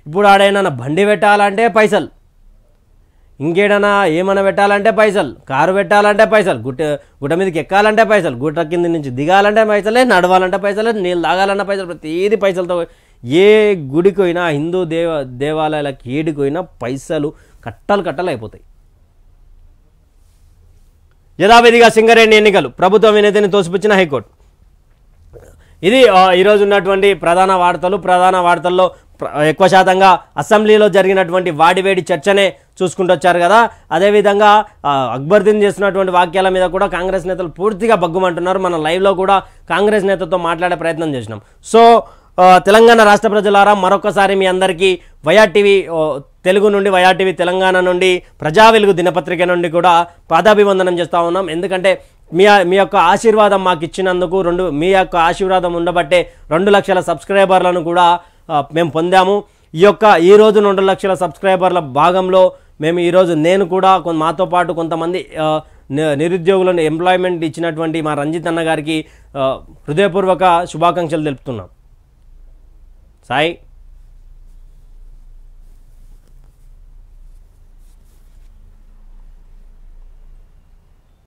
Speaker 1: ఇప్పుడు ఆడైనా బండి పెట్టాలంటే పైసలు, ఇంకేడైనా ఏమైనా పెట్టాలంటే పైసలు, కారు పెట్టాలంటే పైసలు, గుట్ట మీదకి ఎక్కాలంటే పైసలు, గుట్ట కింద నుంచి దిగాలంటే పైసలే, నడవాలంటే పైసలే, నీళ్ళు తాగాలన్న పైసలు, ప్రతిదీ పైసలతో. ఏ గుడికి పోయినా హిందూ దేవాలయాలకు ఏడికి పోయినా పైసలు కట్టలు అయిపోతాయి. యథావిధిగా సింగరేణి ఎన్నికలు, ప్రభుత్వ వినతిని తోసిపుచ్చిన హైకోర్టు. ఇది ఈరోజు ఉన్నటువంటి ప్రధాన వార్తల్లో ఎక్కువ శాతంగా అసెంబ్లీలో జరిగినటువంటి వాడివేడి చర్చనే చూసుకుంటూ వచ్చారు కదా. అదేవిధంగా అక్బరుద్దీన్ చేస్తున్నటువంటి వాక్యాల మీద కూడా కాంగ్రెస్ నేతలు పూర్తిగా బగ్గుమంటున్నారు. మనం లైవ్లో కూడా కాంగ్రెస్ నేతతో మాట్లాడే ప్రయత్నం చేసినాం. సో తెలంగాణ రాష్ట్ర ప్రజలారా, మరొకసారి మీ అందరికీ వైఆర్టీవీ తెలుగు నుండి, వైఆర్టీవీ తెలంగాణ నుండి, ప్రజా వెలుగు దినపత్రిక నుండి కూడా పాదాభివందనం చేస్తూ ఉన్నాం. ఎందుకంటే మీ యొక్క ఆశీర్వాదం మాకు ఇచ్చినందుకు, మీ యొక్క ఆశీర్వాదం ఉండబట్టే 2 లక్షల సబ్స్క్రైబర్లను కూడా మేము పొందాము. ఈ రోజు 2 లక్షల సబ్స్క్రైబర్ల భాగంలో మేము ఈరోజు నేను కూడా మాతో పాటు కొంతమంది నిరుద్యోగులను ఎంప్లాయ్మెంట్ ఇచ్చినటువంటి మా రంజిత్ అన్న గారికి హృదయపూర్వక శుభాకాంక్షలు తెలుపుతున్నాం. సాయి.